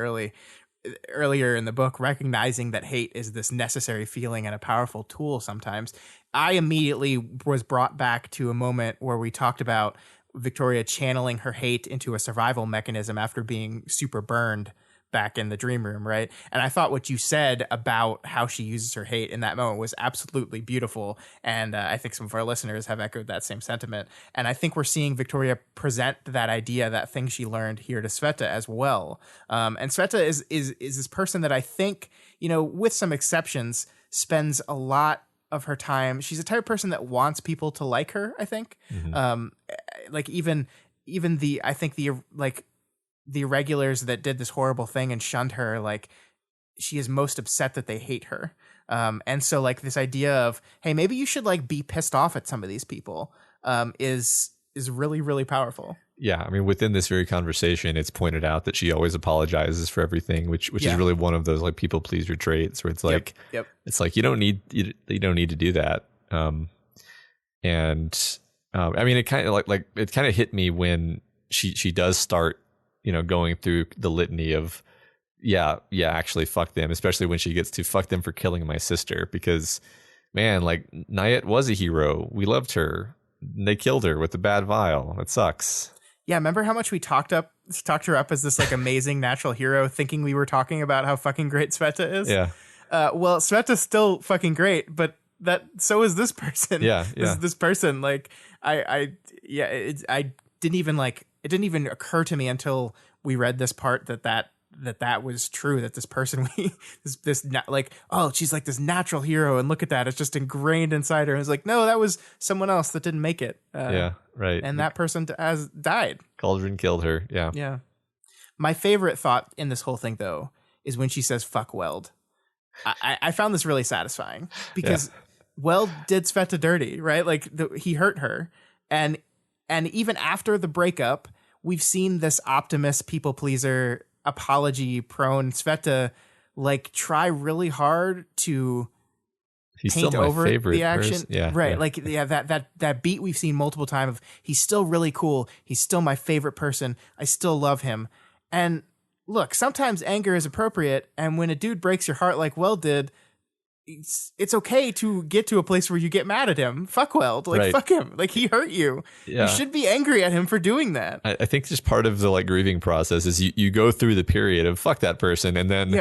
earlier in the book, recognizing that hate is this necessary feeling and a powerful tool sometimes. I immediately was brought back to a moment where we talked about Victoria channeling her hate into a survival mechanism after being super burned back in the dream room, right? And I thought what you said about how she uses her hate in that moment was absolutely beautiful. And I think some of our listeners have echoed that same sentiment. And I think we're seeing Victoria present that idea, that thing she learned here to Sveta as well. And Sveta is this person that I think, you know, with some exceptions, spends a lot of her time. She's a type of person that wants people to like her, I think. Mm-hmm. Like even the irregulars that did this horrible thing and shunned her, like, she is most upset that they hate her. And so, like, this idea of, hey, maybe you should, like, be pissed off at some of these people is really, really powerful. Yeah, I mean, within this very conversation, it's pointed out that she always apologizes for everything, which is really one of those, like, people pleaser traits where it's like, it's like, you don't need to do that. And I mean, it kind of like it kind of hit me when she does start, going through the litany of, actually fuck them, especially when she gets to fuck them for killing my sister, because man, like Nayet was a hero. We loved her. They killed her with the bad vial. It sucks. Yeah, remember how much we talked her up as this like amazing natural hero, thinking we were talking about how fucking great Sveta is? Yeah. Well, Sveta's still fucking great, but so is this person. Yeah. This person, like, it didn't even occur to me until we read this part that was true, that this person she's like this natural hero, and look at that, it's just ingrained inside her. And it's like, no, that was someone else that didn't make it. Right. And that person has died. Cauldron killed her. Yeah. My favorite thought in this whole thing, though, is when she says "fuck Weld." I found this really satisfying because Weld did Sveta dirty, right? Like he hurt her, and even after the breakup, we've seen this optimist, people pleaser, apology prone Sveta like try really hard to he's paint still my over favorite the action. person. Yeah, right. yeah. Like that beat we've seen multiple times of he's still really cool. He's still my favorite person. I still love him. And look, sometimes anger is appropriate. And when a dude breaks your heart like Weld did, it's okay to get to a place where you get mad at him. Fuck Weld. Like, fuck him. Like, he hurt you. Yeah. You should be angry at him for doing that. I think just part of the like grieving process is you go through the period of fuck that person, and then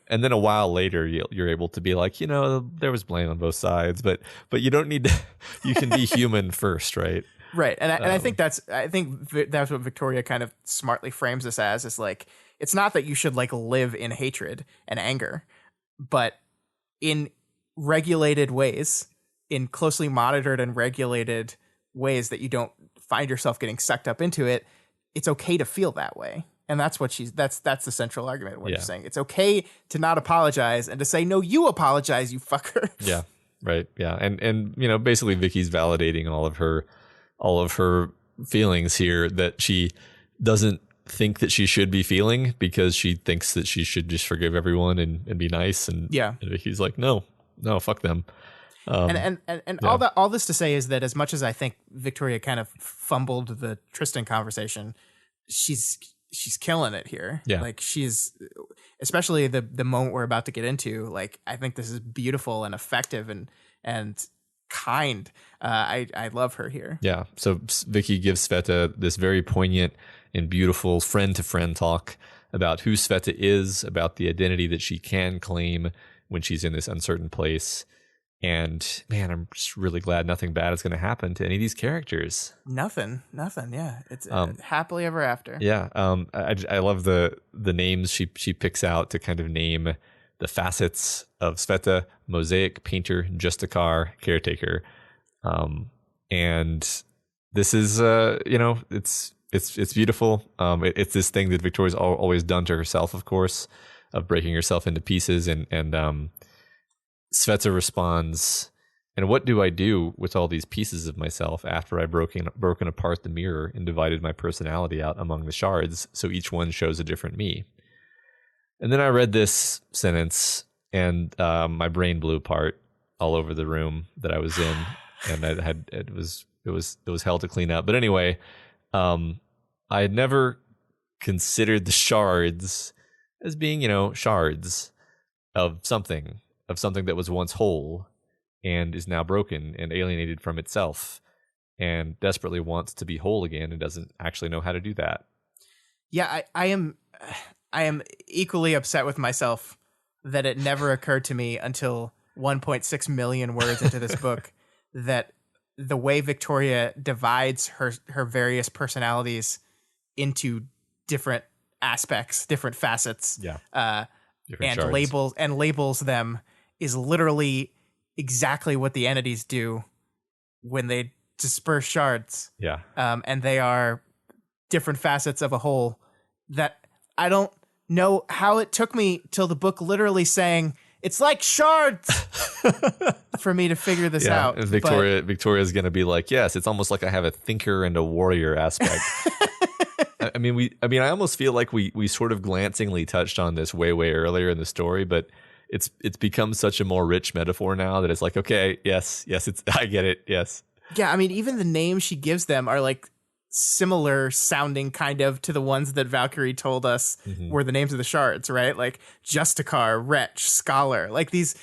and then a while later you're able to be like, there was blame on both sides, but you don't need to. You can be human first, right? Right. And I think that's what Victoria kind of smartly frames this as, is like, it's not that you should like live in hatred and anger, but in regulated ways, in closely monitored and regulated ways that you don't find yourself getting sucked up into it, it's okay to feel that way. And that's what that's the central argument of what you're saying. It's okay to not apologize and to say, no, you apologize, you fucker. Yeah. Right. Yeah. And basically Vicky's validating all of her feelings here that she doesn't think that she should be feeling, because she thinks that she should just forgive everyone and be nice. And Vicky's like, no, fuck them. And all this to say is that as much as I think Victoria kind of fumbled the Tristan conversation, she's killing it here. Yeah. Like, she's, especially the moment we're about to get into, like, I think this is beautiful and effective and kind. I love her here. Yeah. So Vicky gives Sveta this very poignant and beautiful friend to friend talk about who Sveta is, about the identity that she can claim when she's in this uncertain place. And man, I'm just really glad nothing bad is going to happen to any of these characters. Nothing. Yeah. It's happily ever after. Yeah. I love the names she picks out to kind of name the facets of Sveta: mosaic, painter, justicar, caretaker. And this is, it's beautiful. It's this thing that Victoria's always done to herself, of course, of breaking herself into pieces. And Sveta responds, and what do I do with all these pieces of myself after I've broken apart the mirror and divided my personality out among the shards, so each one shows a different me? And then I read this sentence, and my brain blew apart all over the room that I was in, and it was hell to clean up. But anyway, I had never considered the shards as being, shards of something that was once whole and is now broken and alienated from itself and desperately wants to be whole again and doesn't actually know how to do that. Yeah, I am equally upset with myself that it never occurred to me until 1.6 million words into this book that the way Victoria divides her various personalities into different aspects, different facets, different shards, labels them, is literally exactly what the entities do when they disperse shards. Yeah. And they are different facets of a whole that I don't know how it took me till the book literally saying, it's like shards, for me to figure this out. Victoria's going to be like, yes, it's almost like I have a thinker and a warrior aspect. I almost feel like we sort of glancingly touched on this way earlier in the story, but it's become such a more rich metaphor now that it's like, okay, yes, it's I get it, yes. Yeah, I mean, even the names she gives them are like similar sounding kind of to the ones that Valkyrie told us were the names of the shards, right? Like Justicar, Wretch, Scholar, like these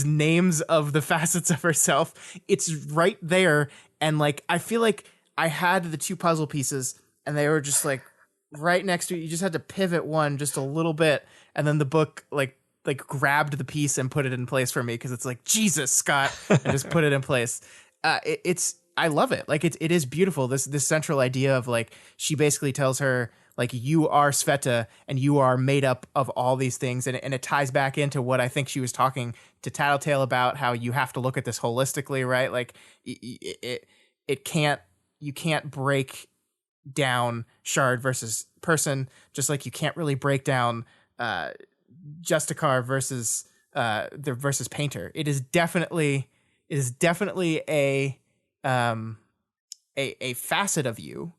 names of the facets of herself. It's right there. And like, I feel like I had the two puzzle pieces and they were just like right next to it. You just had to pivot one just a little bit. And then the book like grabbed the piece and put it in place for me. Cause it's like, Jesus, Scott, and just put it in place. I love it. Like it is beautiful. This central idea of like, she basically tells her like, you are Sveta and you are made up of all these things. And it ties back into what I think she was talking to Tattletale about, how you have to look at this holistically, right? Like you can't break down shard versus person, just like you can't really break down Justicar versus painter. It is definitely a facet of you,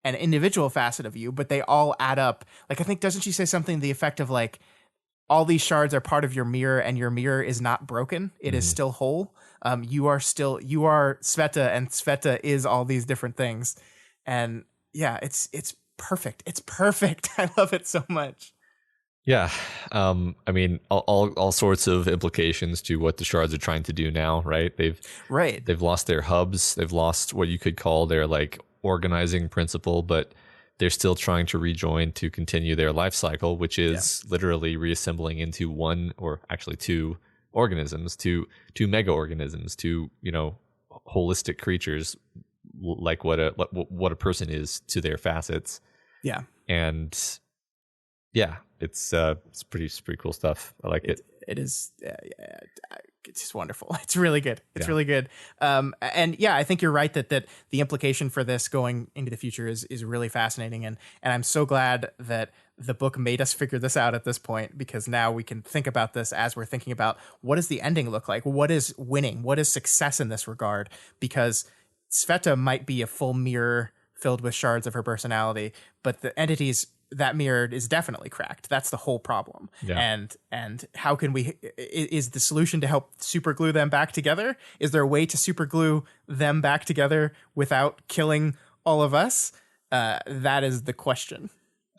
an individual facet of you, but they all add up. Like, I think, doesn't she say something to the effect of like, all these shards are part of your mirror and your mirror is not broken. It is still whole. You are Sveta and Sveta is all these different things. And yeah, it's perfect. It's perfect. I love it so much. Yeah. I mean, all sorts of implications to what the shards are trying to do now, right? They've lost their hubs. They've lost what you could call their like organizing principle, but they're still trying to rejoin to continue their life cycle, which is literally reassembling into one, or actually two organisms, two mega organisms, two, holistic creatures, like what a person is to their facets. Yeah. And yeah, it's pretty cool stuff. I like it. It is. It's just wonderful. It's really good. It's really good. And yeah, I think you're right that the implication for this going into the future is really fascinating. And I'm so glad that the book made us figure this out at this point, because now we can think about this as we're thinking about what does the ending look like? What is winning? What is success in this regard? Because Sveta might be a full mirror filled with shards of her personality, but the entities that mirror is definitely cracked. That's the whole problem. Yeah. And how can is the solution to help superglue them back together? Is there a way to superglue them back together without killing all of us? That is the question.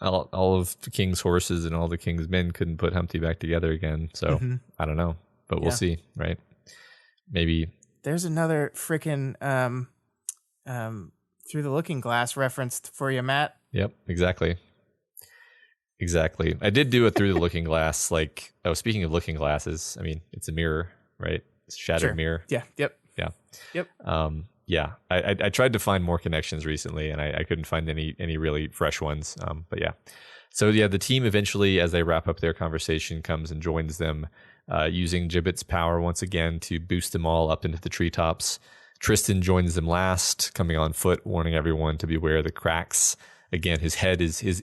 All of the king's horses and all the king's men couldn't put Humpty back together again. So I don't know, but we'll see, right? Maybe there's another freaking Through the Looking Glass referenced for you, Matt. Yep, exactly. I did do it Through the Looking Glass. Like, speaking of looking glasses, I mean, it's a mirror, right? It's a shattered mirror. Yeah. Yep. Yeah. Yep. Yeah. I tried to find more connections recently, and I couldn't find any really fresh ones. But yeah. So yeah, the team eventually, as they wrap up their conversation, comes and joins them, using Gibbet's power once again to boost them all up into the treetops. Tristan joins them last, coming on foot, warning everyone to beware the cracks. Again, his head is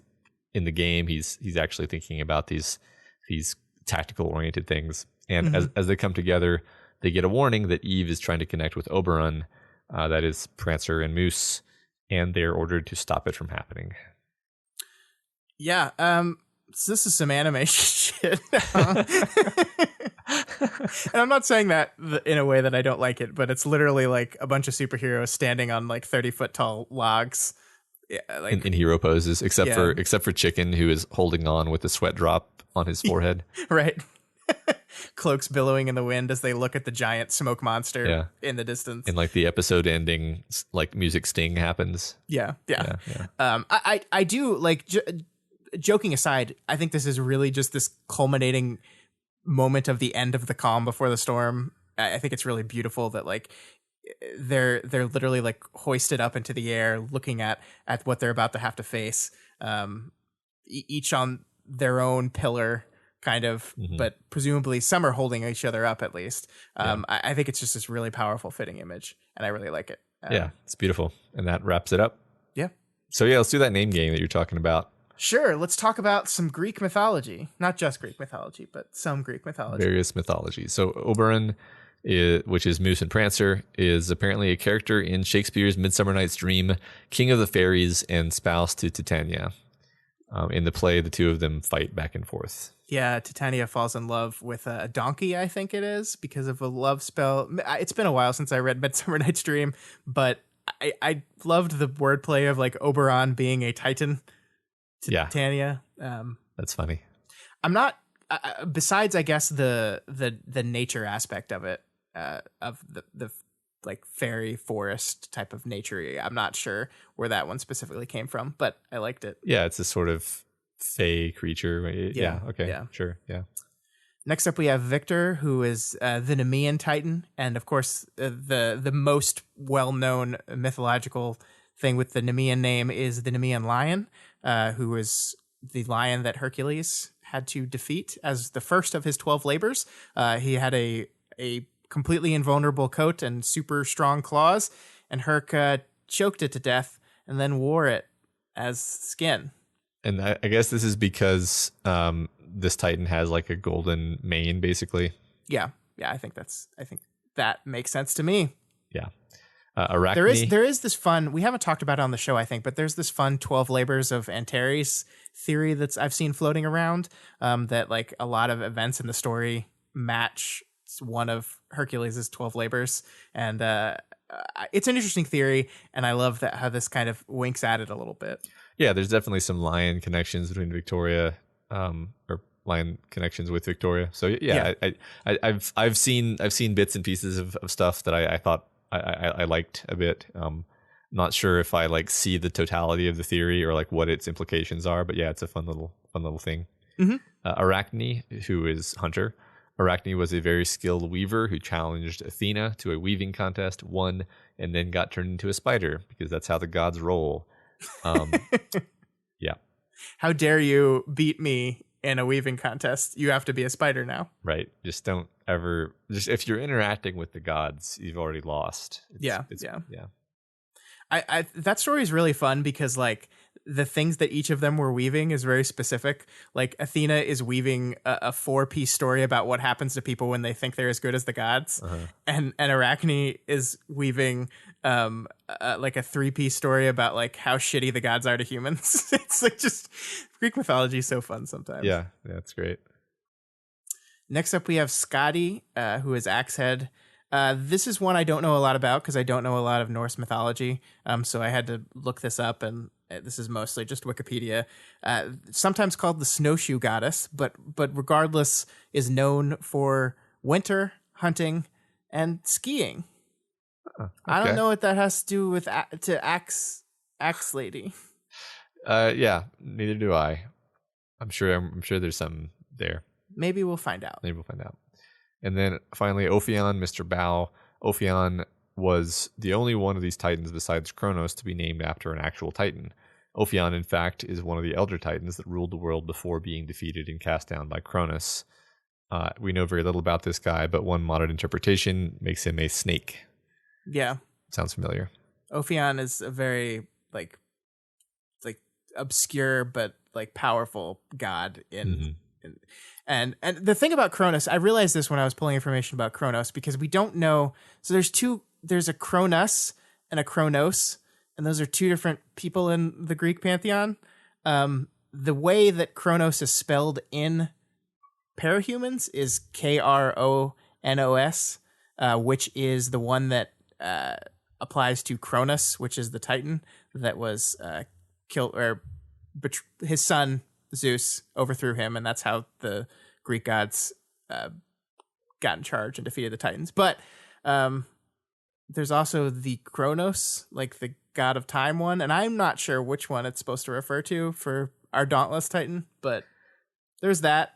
in the game. He's actually thinking about these tactical oriented things. And as they come together, they get a warning that Eve is trying to connect with Oberon, that is Prancer and Moose, and they're ordered to stop it from happening. Yeah. So this is some animation shit. And I'm not saying that in a way that I don't like it, but it's literally like a bunch of superheroes standing on like 30-foot tall logs. Yeah, like, in hero poses, except for Chicken, who is holding on with a sweat drop on his forehead. Right. Cloaks billowing in the wind as they look at the giant smoke monster in the distance. And like the episode ending, like music sting happens. Yeah. I do like, joking aside, I think this is really just this culminating moment of the end of the calm before the storm. I think it's really beautiful that like they're literally like hoisted up into the air, looking at what they're about to have to face, each on their own pillar, kind of, but presumably some are holding each other up at least. I think it's just this really powerful, fitting image, and I really like it. Yeah, it's beautiful, and that wraps it up. Yeah. So yeah, let's do that name game that you're talking about. Sure, let's talk about some Greek mythology. Not just Greek mythology, but some Greek mythology. Various mythologies. So Oberon, which is Moose and Prancer, is apparently a character in Shakespeare's Midsummer Night's Dream, king of the fairies and spouse to Titania. In the play, the two of them fight back and forth. Yeah, Titania falls in love with a donkey, I think it is, because of a love spell. It's been a while since I read Midsummer Night's Dream, but I loved the wordplay of like Oberon being a Titan to Titania. That's funny. I'm not. Besides, I guess the nature aspect of it, of the like fairy forest type of nature. I'm not sure where that one specifically came from, but I liked it. Yeah, it's a sort of fey creature. Yeah. Okay. Yeah. Sure. Yeah. Next up, we have Victor, who is the Nemean Titan, and of course, the most well-known mythological thing with the Nemean name is the Nemean lion, who is the lion that Hercules had to defeat as the first of his 12 labors. He had a completely invulnerable coat and super strong claws, and Herc choked it to death and then wore it as skin. And I guess this is because this Titan has like a golden mane, basically. Yeah, I think that makes sense to me. Yeah. Arachne. There is this fun, we haven't talked about it on the show, I think, but there's this fun 12 labors of Antares theory that's I've seen floating around, that like a lot of events in the story match one of Hercules' 12 labors. And it's an interesting theory, and I love that how this kind of winks at it a little bit. Yeah, there's definitely some lion connections between Victoria, or lion connections with Victoria. So yeah. I've seen bits and pieces of stuff that I thought I liked a bit. Not sure if I like see the totality of the theory or like what its implications are, but yeah, it's a fun little thing. Mm-hmm. Arachne, who is Hunter. Arachne was a very skilled weaver who challenged Athena to a weaving contest, won, and then got turned into a spider because that's how the gods roll. Yeah. How dare you beat me in a weaving contest? You have to be a spider now. Right. Just don't ever. Just if you're interacting with the gods, you've already lost. Yeah. I that story is really fun because like the things that each of them were weaving is very specific. Like Athena is weaving a 4-piece story about what happens to people when they think they're as good as the gods, and Arachne is weaving like a 3-piece story about like how shitty the gods are to humans. It's like just Greek mythology is so fun sometimes. Yeah, that's great. Next up, we have Scotty, who is Axehead. This is one I don't know a lot about because I don't know a lot of Norse mythology. So I had to look this up, and this is mostly just Wikipedia. Sometimes called the snowshoe goddess, but regardless is known for winter, hunting, and skiing. Okay. I don't know what that has to do with axe lady. Yeah, neither do I. I'm sure there's some there. Maybe we'll find out. And then finally, Ophion, Mr. Bao. Ophion was the only one of these titans besides Kronos to be named after an actual titan. Ophion, in fact, is one of the elder titans that ruled the world before being defeated and cast down by Kronos. We know very little about this guy, but one modern interpretation makes him a snake. Yeah. Sounds familiar. Ophion is a very like obscure but like powerful god in And the thing about Kronos, I realized this when I was pulling information about Kronos, because we don't know. So there's a Kronos and a Kronos, and those are two different people in the Greek pantheon. The way that Kronos is spelled in Parahumans is Kronos, which is the one that applies to Cronus, which is the Titan that was killed, or his son Zeus overthrew him, and that's how the Greek gods got in charge and defeated the Titans. But there's also the Kronos, like the god of time one, and I'm not sure which one it's supposed to refer to for our Dauntless Titan, but there's that.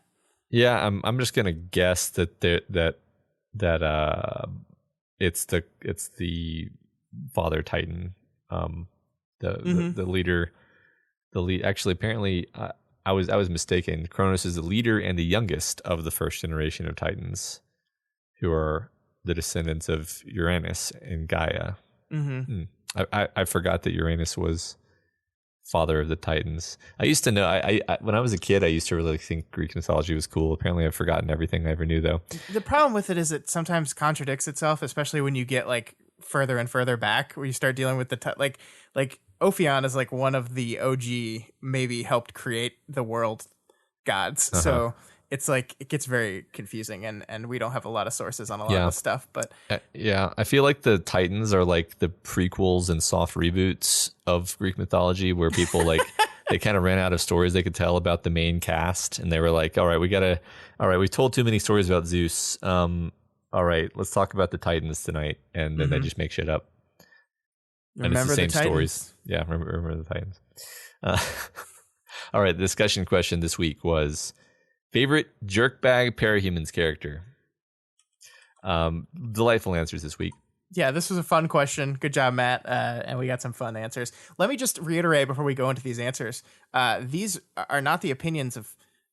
Yeah, I'm just gonna guess that it's the father Titan, the leader. Actually, apparently, I was mistaken. Kronos is the leader and the youngest of the first generation of Titans, who are the descendants of Uranus and Gaia. Mm-hmm. I forgot that Uranus was father of the Titans. I used to know. I when I was a kid, I used to really think Greek mythology was cool. Apparently, I've forgotten everything I ever knew, though. The problem with it is it sometimes contradicts itself, especially when you get like further and further back, where you start dealing with the like Ophion is like one of the OG, maybe helped create the world gods. So it's like it gets very confusing, and we don't have a lot of sources on a lot of this stuff. But yeah, I feel like the Titans are like the prequels and soft reboots of Greek mythology, where people like they kind of ran out of stories they could tell about the main cast, and they were like, all right, we've told too many stories about Zeus. All right, let's talk about the Titans tonight, and then they just make shit up. And remember it's the same the Titans. Stories. Yeah, remember the Titans. All right, the discussion question this week was favorite jerkbag Parahumans character. Delightful answers this week. Yeah, this was a fun question. Good job, Matt. And we got some fun answers. Let me just reiterate before we go into these answers. These are not the opinions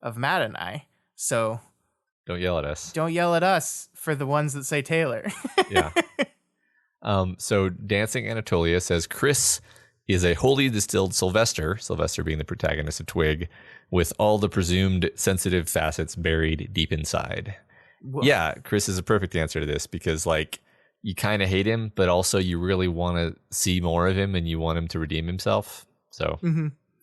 of Matt and I. So don't yell at us. Don't yell at us for the ones that say Taylor. Yeah. So Dancing Anatolia says Chris is a wholly distilled Sylvester being the protagonist of Twig, with all the presumed sensitive facets buried deep inside. Whoa. Yeah, Chris is a perfect answer to this because like you kind of hate him, but also you really want to see more of him and you want him to redeem himself. So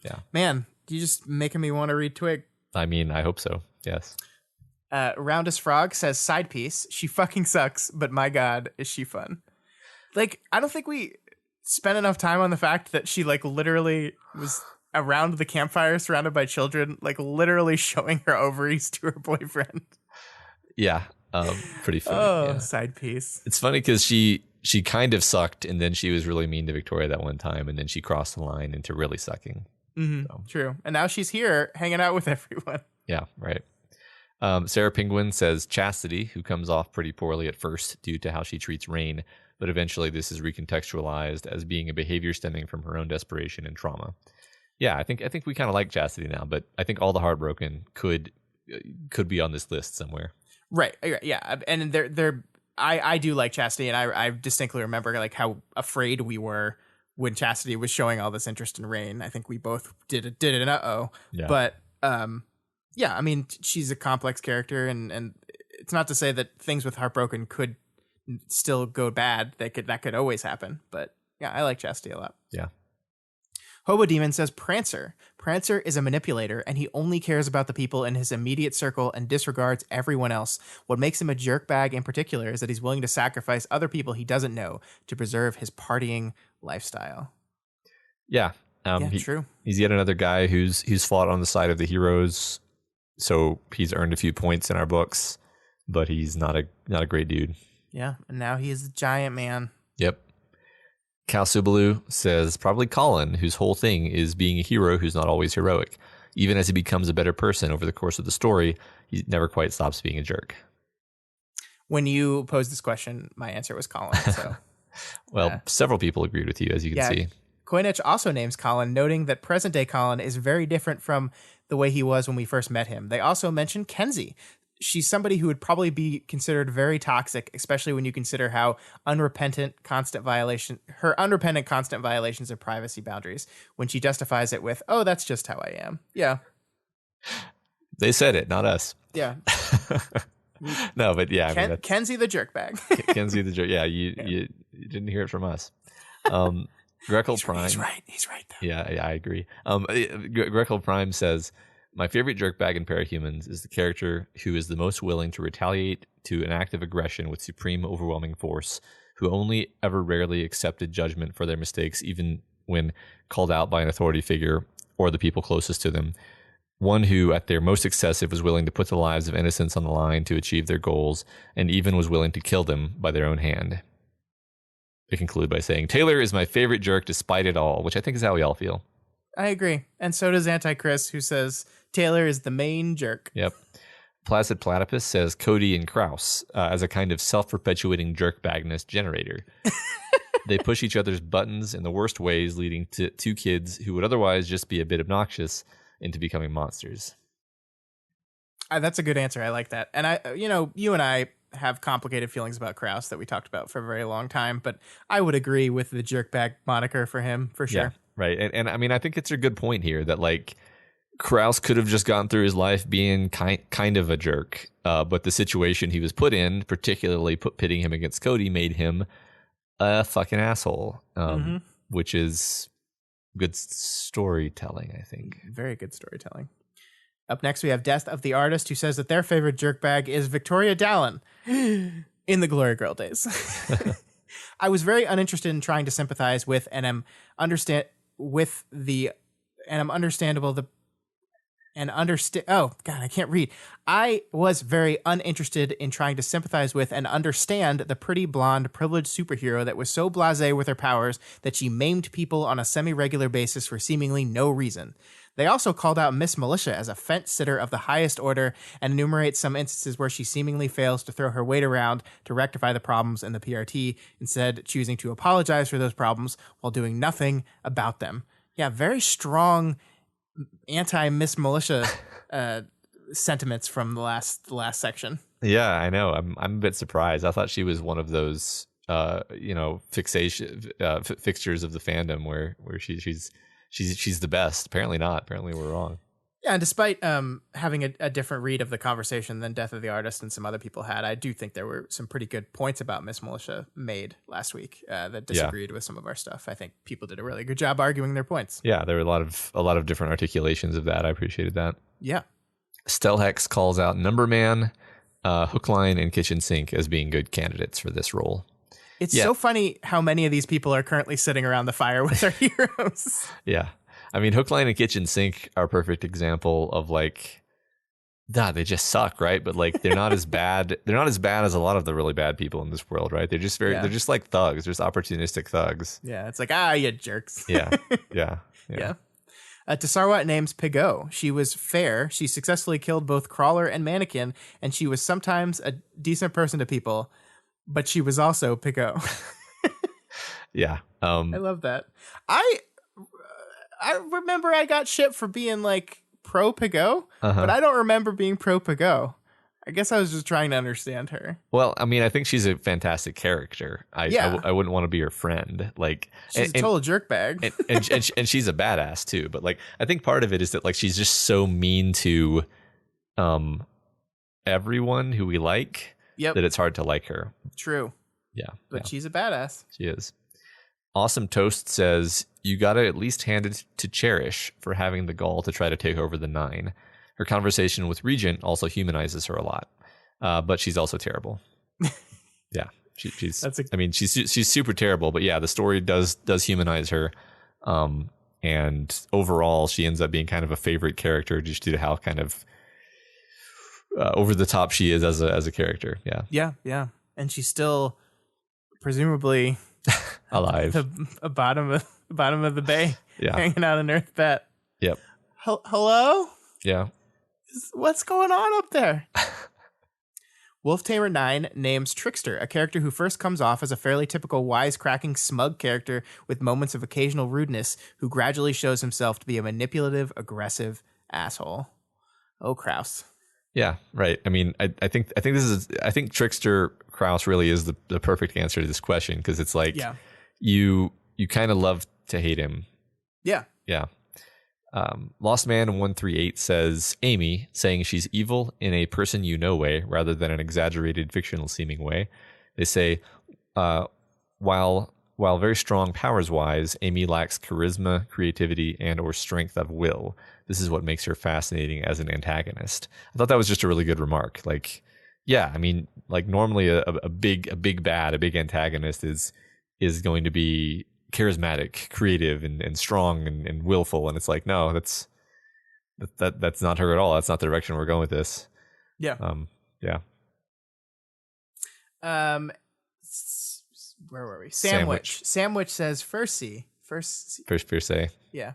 yeah. Man, you just making me want to read Twig. I mean, I hope so. Yes. Roundest Frog says side piece. She fucking sucks, but my God, is she fun. Like, I don't think we spent enough time on the fact that she like literally was around the campfire surrounded by children, like literally showing her ovaries to her boyfriend. Yeah. Pretty funny. Oh, yeah. Side piece. It's funny because she kind of sucked and then she was really mean to Victoria that one time and then she crossed the line into really sucking. So. True. And now she's here hanging out with everyone. Yeah, right. Sarah Penguin says Chastity, who comes off pretty poorly at first due to how she treats Rain, but eventually this is recontextualized as being a behavior stemming from her own desperation and trauma. Yeah, I think we kind of like Chastity now, but I think All the Heartbroken could be on this list somewhere. Right. Yeah. And I do like Chastity, and I distinctly remember like how afraid we were when Chastity was showing all this interest in Rain. I think we both did an Yeah. But yeah, I mean, she's a complex character, and it's not to say that things with Heartbroken could still go bad. That could always happen. But yeah, I like Chastity a lot. Yeah. Hobo Demon says Prancer. Prancer is a manipulator, and he only cares about the people in his immediate circle and disregards everyone else. What makes him a jerkbag in particular is that he's willing to sacrifice other people he doesn't know to preserve his partying lifestyle. Yeah. True. He's yet another guy who's fought on the side of the heroes, so he's earned a few points in our books, but he's not a great dude. Yeah, and now he's a giant man. Yep. Cal Subalu says probably Colin, whose whole thing is being a hero who's not always heroic. Even as he becomes a better person over the course of the story, he never quite stops being a jerk. When you posed this question, my answer was Colin. So, well, several people agreed with you, as you can see. Coinetch also names Colin, noting that present-day Colin is very different from the way he was when we first met him. They also mention Kenzie. She's somebody who would probably be considered very toxic, especially when you consider how unrepentant constant violations of privacy boundaries, when she justifies it with, "Oh, that's just how I am." Yeah. They said it, not us. Yeah. No, but yeah. I mean, Kenzie the jerkbag. Kenzie the jerk. Yeah, you didn't hear it from us. Grekel Prime. He's right though. Yeah, I agree. Grekel Prime says, my favorite jerkbag in Parahumans is the character who is the most willing to retaliate to an act of aggression with supreme, overwhelming force, who only ever rarely accepted judgment for their mistakes, even when called out by an authority figure or the people closest to them. One who, at their most excessive, was willing to put the lives of innocents on the line to achieve their goals, and even was willing to kill them by their own hand. They conclude by saying, Taylor is my favorite jerk despite it all, which I think is how we all feel. I agree. And so does Anti-Chris, who says Taylor is the main jerk. Yep. Placid Platypus says Cody and Kraus as a kind of self-perpetuating jerkbagness generator. They push each other's buttons in the worst ways, leading to two kids who would otherwise just be a bit obnoxious into becoming monsters. That's a good answer. I like that. And you and I have complicated feelings about Kraus that we talked about for a very long time, but I would agree with the jerkbag moniker for him for sure. Yeah, right. And I mean, I think it's a good point here that like Kraus could have just gone through his life being kind of a jerk, but the situation he was put in, particularly pitting him against Cody, made him a fucking asshole, which is good storytelling, I think. Very good storytelling. Up next, we have Death of the Artist, who says that their favorite jerkbag is Victoria Dallin in the Glory Girl days. I was very uninterested in trying to sympathize with, and I'm understandable oh god, I can't read. I was very uninterested in trying to sympathize with and understand the pretty blonde privileged superhero that was so blasé with her powers that she maimed people on a semi-regular basis for seemingly no reason. They also called out Miss Militia as a fence sitter of the highest order and enumerate some instances where she seemingly fails to throw her weight around to rectify the problems in the PRT, instead choosing to apologize for those problems while doing nothing about them. Yeah, very strong anti-Miss Militia sentiments from the last section. Yeah, I know. I'm a bit surprised. I thought she was one of those fixtures of the fandom where she's the best. Apparently not. Apparently we're wrong. Yeah, and despite having a different read of the conversation than Death of the Artist and some other people had, I do think there were some pretty good points about Miss Militia made last week that disagreed with some of our stuff. I think people did a really good job arguing their points. Yeah, there were a lot of different articulations of that. I appreciated that. Yeah. Stelhex calls out Numberman, Hookline, and Kitchen Sink as being good candidates for this role. It's so funny how many of these people are currently sitting around the fire with their heroes. Yeah. I mean, Hookline and Kitchen Sink are a perfect example of they just suck, right? But they're not as bad. They're not as bad as a lot of the really bad people in this world, right? They're just they're just like thugs. They're just opportunistic thugs. Yeah, it's like, you jerks. Yeah. Tsarwat names Pigot. She was fair. She successfully killed both Crawler and Mannequin, and she was sometimes a decent person to people, but she was also Pigot. Yeah. I love that. I remember I got shit for being pro Pigot, but I don't remember being pro Pigot. I guess I was just trying to understand her. Well, I mean, I think she's a fantastic character. I wouldn't want to be her friend. She's a total jerkbag. and she's a badass too. But I think part of it is that she's just so mean to everyone who we like that it's hard to like her. True. Yeah. But she's a badass. She is. Awesome Toast says, you gotta at least hand it to Cherish for having the gall to try to take over the Nine. Her conversation with Regent also humanizes her a lot, but she's also terrible. Yeah, she's super terrible, but yeah, the story does humanize her, and overall, she ends up being kind of a favorite character just due to how kind of over the top she is as a character. Yeah, and she's still presumably alive, the bottom of the bay, hanging out in Earth Bet. Yep. Hello. Yeah. What's going on up there? Wolf Tamer 9 names Trickster, a character who first comes off as a fairly typical wisecracking, smug character with moments of occasional rudeness, who gradually shows himself to be a manipulative, aggressive asshole. Oh, Kraus. Yeah, right. I mean, I think Trickster Kraus really is the perfect answer to this question, because it's you kind of love to hate him. Yeah. Yeah. Lost Man 138 says Amy, saying she's evil in a person way rather than an exaggerated fictional seeming way. They say while very strong powers wise, Amy lacks charisma, creativity, and or strength of will. This is what makes her fascinating as an antagonist. I thought that was just a really good remark. I mean, normally a big bad, a big antagonist is going to be charismatic, creative, and strong and willful, and it's no, that's not her at all. That's not the direction we're going with this. Yeah. Yeah. Where were we? Sandwich says first say. Yeah.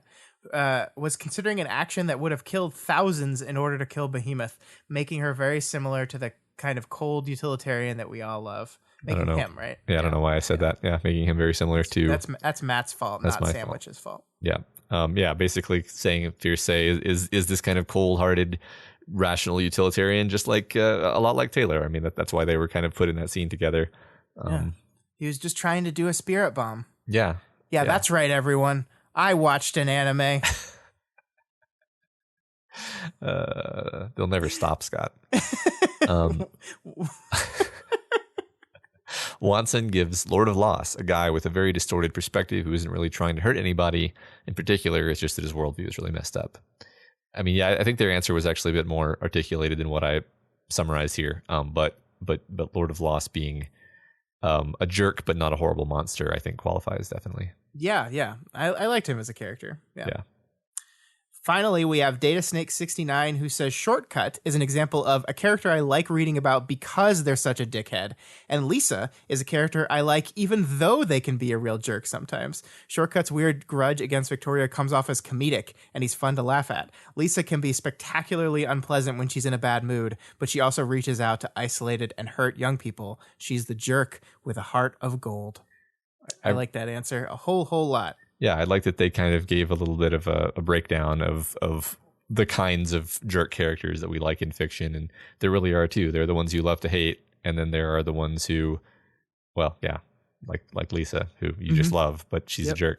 Was considering an action that would have killed thousands in order to kill Behemoth, making her very similar to the kind of cold utilitarian that we all love. Making him, right? Yeah, I don't know why I said that. Yeah, making him very similar to... That's Matt's fault, not Sandwich's fault. Yeah. Basically saying Fierce Say is this kind of cold-hearted, rational utilitarian, just a lot like Taylor. I mean, that's why they were kind of put in that scene together. He was just trying to do a spirit bomb. Yeah. Yeah, that's right, everyone. I watched an anime. They'll never stop, Scott. Watson gives Lord of Loss, a guy with a very distorted perspective who isn't really trying to hurt anybody in particular. It's just that his worldview is really messed up. I mean, yeah, I think their answer was actually a bit more articulated than what I summarized here. But Lord of Loss being a jerk but not a horrible monster, I think qualifies definitely. Yeah. I liked him as a character. Yeah. Finally, we have DataSnake69 who says Shortcut is an example of a character I like reading about because they're such a dickhead. And Lisa is a character I like even though they can be a real jerk sometimes. Shortcut's weird grudge against Victoria comes off as comedic, and he's fun to laugh at. Lisa can be spectacularly unpleasant when she's in a bad mood, but she also reaches out to isolated and hurt young people. She's the jerk with a heart of gold. I like that answer a whole lot. Yeah, I like that they kind of gave a little bit of a breakdown of the kinds of jerk characters that we like in fiction, and there really are too. They're the ones you love to hate, and then there are the ones who, well, yeah, like Lisa, who you just love, but she's a jerk.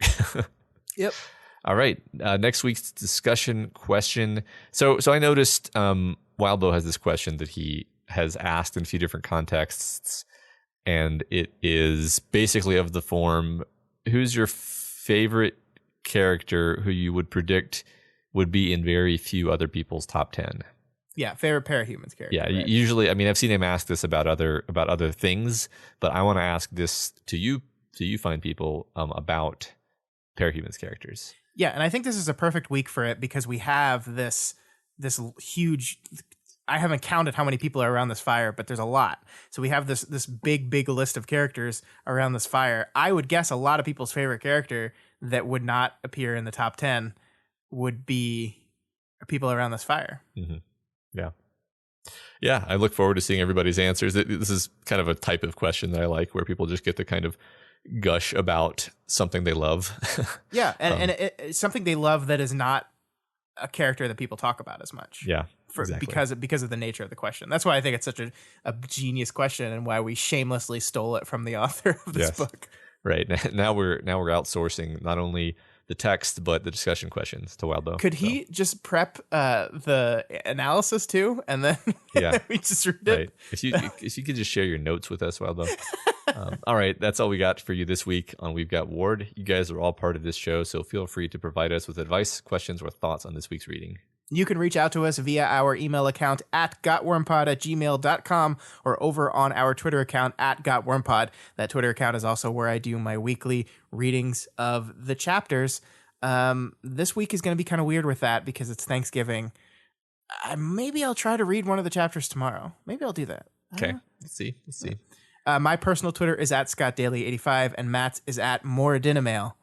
Yep. All right, next week's discussion question. So I noticed Wildbow has this question that he has asked in a few different contexts, and it is basically of the form, who's your favorite character who you would predict would be in very few other people's top 10? Yeah, favorite Parahumans character. Yeah, right? Usually, I mean, I've seen him ask this about other things, but I want to ask this to you fine people about Parahumans characters. Yeah, and I think this is a perfect week for it because we have this huge. I haven't counted how many people are around this fire, but there's a lot. So we have this big list of characters around this fire. I would guess a lot of people's favorite character that would not appear in the top 10 would be people around this fire. Mm-hmm. Yeah. I look forward to seeing everybody's answers. This is kind of a type of question that I like, where people just get to kind of gush about something they love. Yeah, and it's something they love that is not a character that people talk about as much. Yeah. Exactly. Because of the nature of the question. That's why I think it's such a genius question, and why we shamelessly stole it from the author of this book. Right. Now we're outsourcing not only the text but the discussion questions to Wildbow. Could he just prep the analysis too, and then we just read it? Right. If you could just share your notes with us, Wildbow. All right, that's all we got for you this week on We've Got Ward. You guys are all part of this show, so feel free to provide us with advice, questions, or thoughts on this week's reading. You can reach out to us via our email account at gotwormpod@gmail.com or over on our Twitter account at gotwormpod. That Twitter account is also where I do my weekly readings of the chapters. This week is going to be kind of weird with that because it's Thanksgiving. Maybe I'll try to read one of the chapters tomorrow. Maybe I'll do that. Okay, let's see. My personal Twitter is at ScottDaily85 and Matt's is at Moradinamail.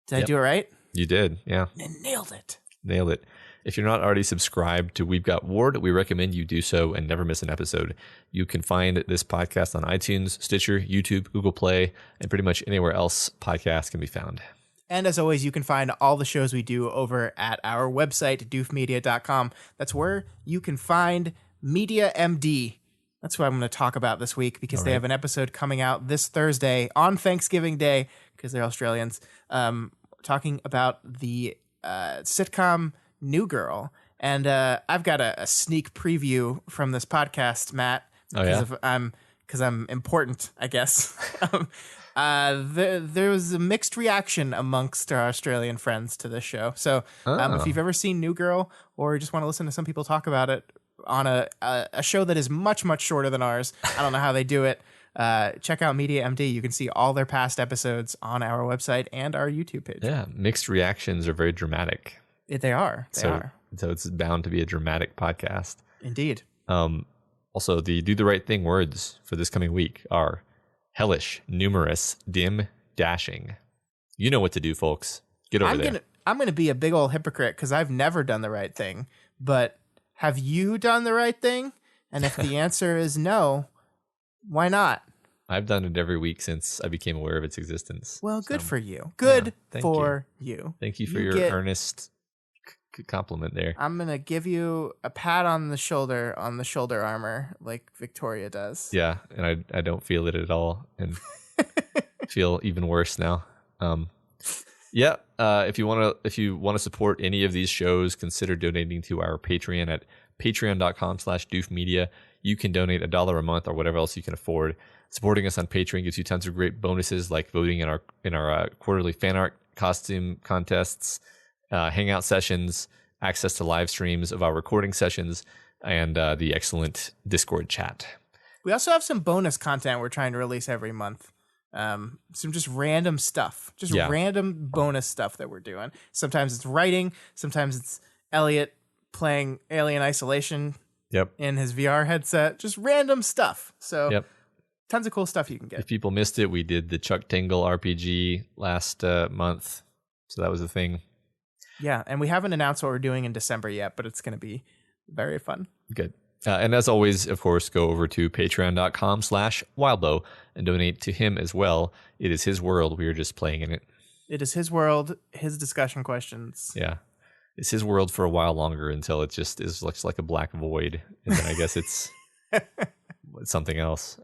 Did I do it right? You did, yeah. Nailed it. If you're not already subscribed to We've Got Ward, we recommend you do so and never miss an episode. You can find this podcast on iTunes, Stitcher, YouTube, Google Play, and pretty much anywhere else podcasts can be found. And as always, you can find all the shows we do over at our website, doofmedia.com. That's where you can find Media MD. That's what I'm going to talk about this week because they have an episode coming out this Thursday on Thanksgiving Day, because they're Australians, talking about the sitcom New Girl. And I've got a sneak preview from this podcast, Matt, because I'm important, I guess. There was a mixed reaction amongst our Australian friends to this show. So if you've ever seen New Girl or just want to listen to some people talk about it on a show that is much shorter than ours, I don't know how they do it, check out Media MD. You can see all their past episodes on our website and our YouTube page. Yeah, mixed reactions are very dramatic. They are. So it's bound to be a dramatic podcast. Indeed. Also, the Do the Right Thing words for this coming week are hellish, numerous, dim, dashing. You know what to do, folks. Get over there. I'm gonna be a big old hypocrite because I've never done the right thing. But have you done the right thing? And if the answer is no, why not? I've done it every week since I became aware of its existence. Well, good for you. Good for you. Thank you for your earnest compliment there. I'm going to give you a pat on the shoulder armor like Victoria does. Yeah, and I don't feel it at all and feel even worse now. Yeah. If you want to support any of these shows, consider donating to our Patreon at patreon.com/doofmedia. You can donate $1 a month or whatever else you can afford. Supporting us on Patreon gives you tons of great bonuses like voting in our quarterly fan art costume contests, hangout sessions, access to live streams of our recording sessions, and the excellent Discord chat. We also have some bonus content we're trying to release every month. Some just random stuff, random bonus stuff that we're doing. Sometimes it's writing. Sometimes it's Elliot playing Alien Isolation in his VR headset. Just random stuff. So tons of cool stuff you can get. If people missed it, we did the Chuck Tingle RPG last month. So that was a thing. Yeah, and we haven't announced what we're doing in December yet, but it's going to be very fun. Good. And as always, of course, go over to patreon.com/wildbow and donate to him as well. It is his world. We are just playing in it. It is his world, his discussion questions. Yeah. It's his world for a while longer until it just looks like a black void. And then I guess it's something else.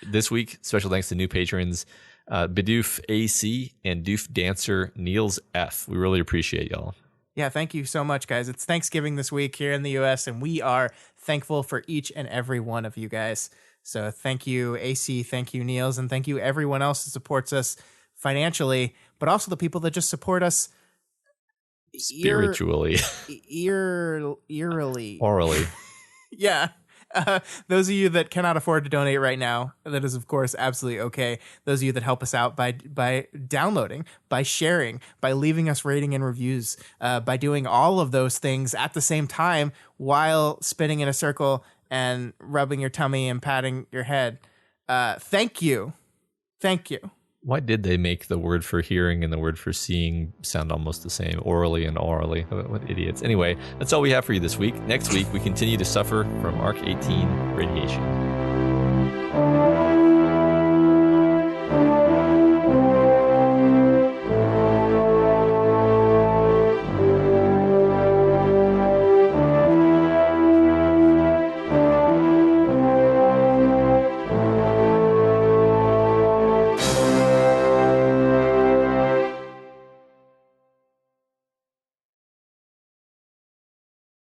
This week, special thanks to new patrons, Bidoof AC and Doof Dancer Niels F. We really appreciate y'all. Yeah, thank you so much, guys. It's Thanksgiving this week here in the U.S., and we are thankful for each and every one of you guys. So thank you, AC, thank you, Niels, and thank you everyone else who supports us financially, but also the people that just support us spiritually, eerily, orally. Yeah. Those of you that cannot afford to donate right now, that is, of course, absolutely okay. Those of you that help us out by downloading, by sharing, by leaving us rating and reviews, by doing all of those things at the same time while spinning in a circle and rubbing your tummy and patting your head. Thank you. Thank you. Why did they make the word for hearing and the word for seeing sound almost the same? Orally and orally. What idiots. Anyway, that's all we have for you this week. Next week, we continue to suffer from Arc 18 radiation.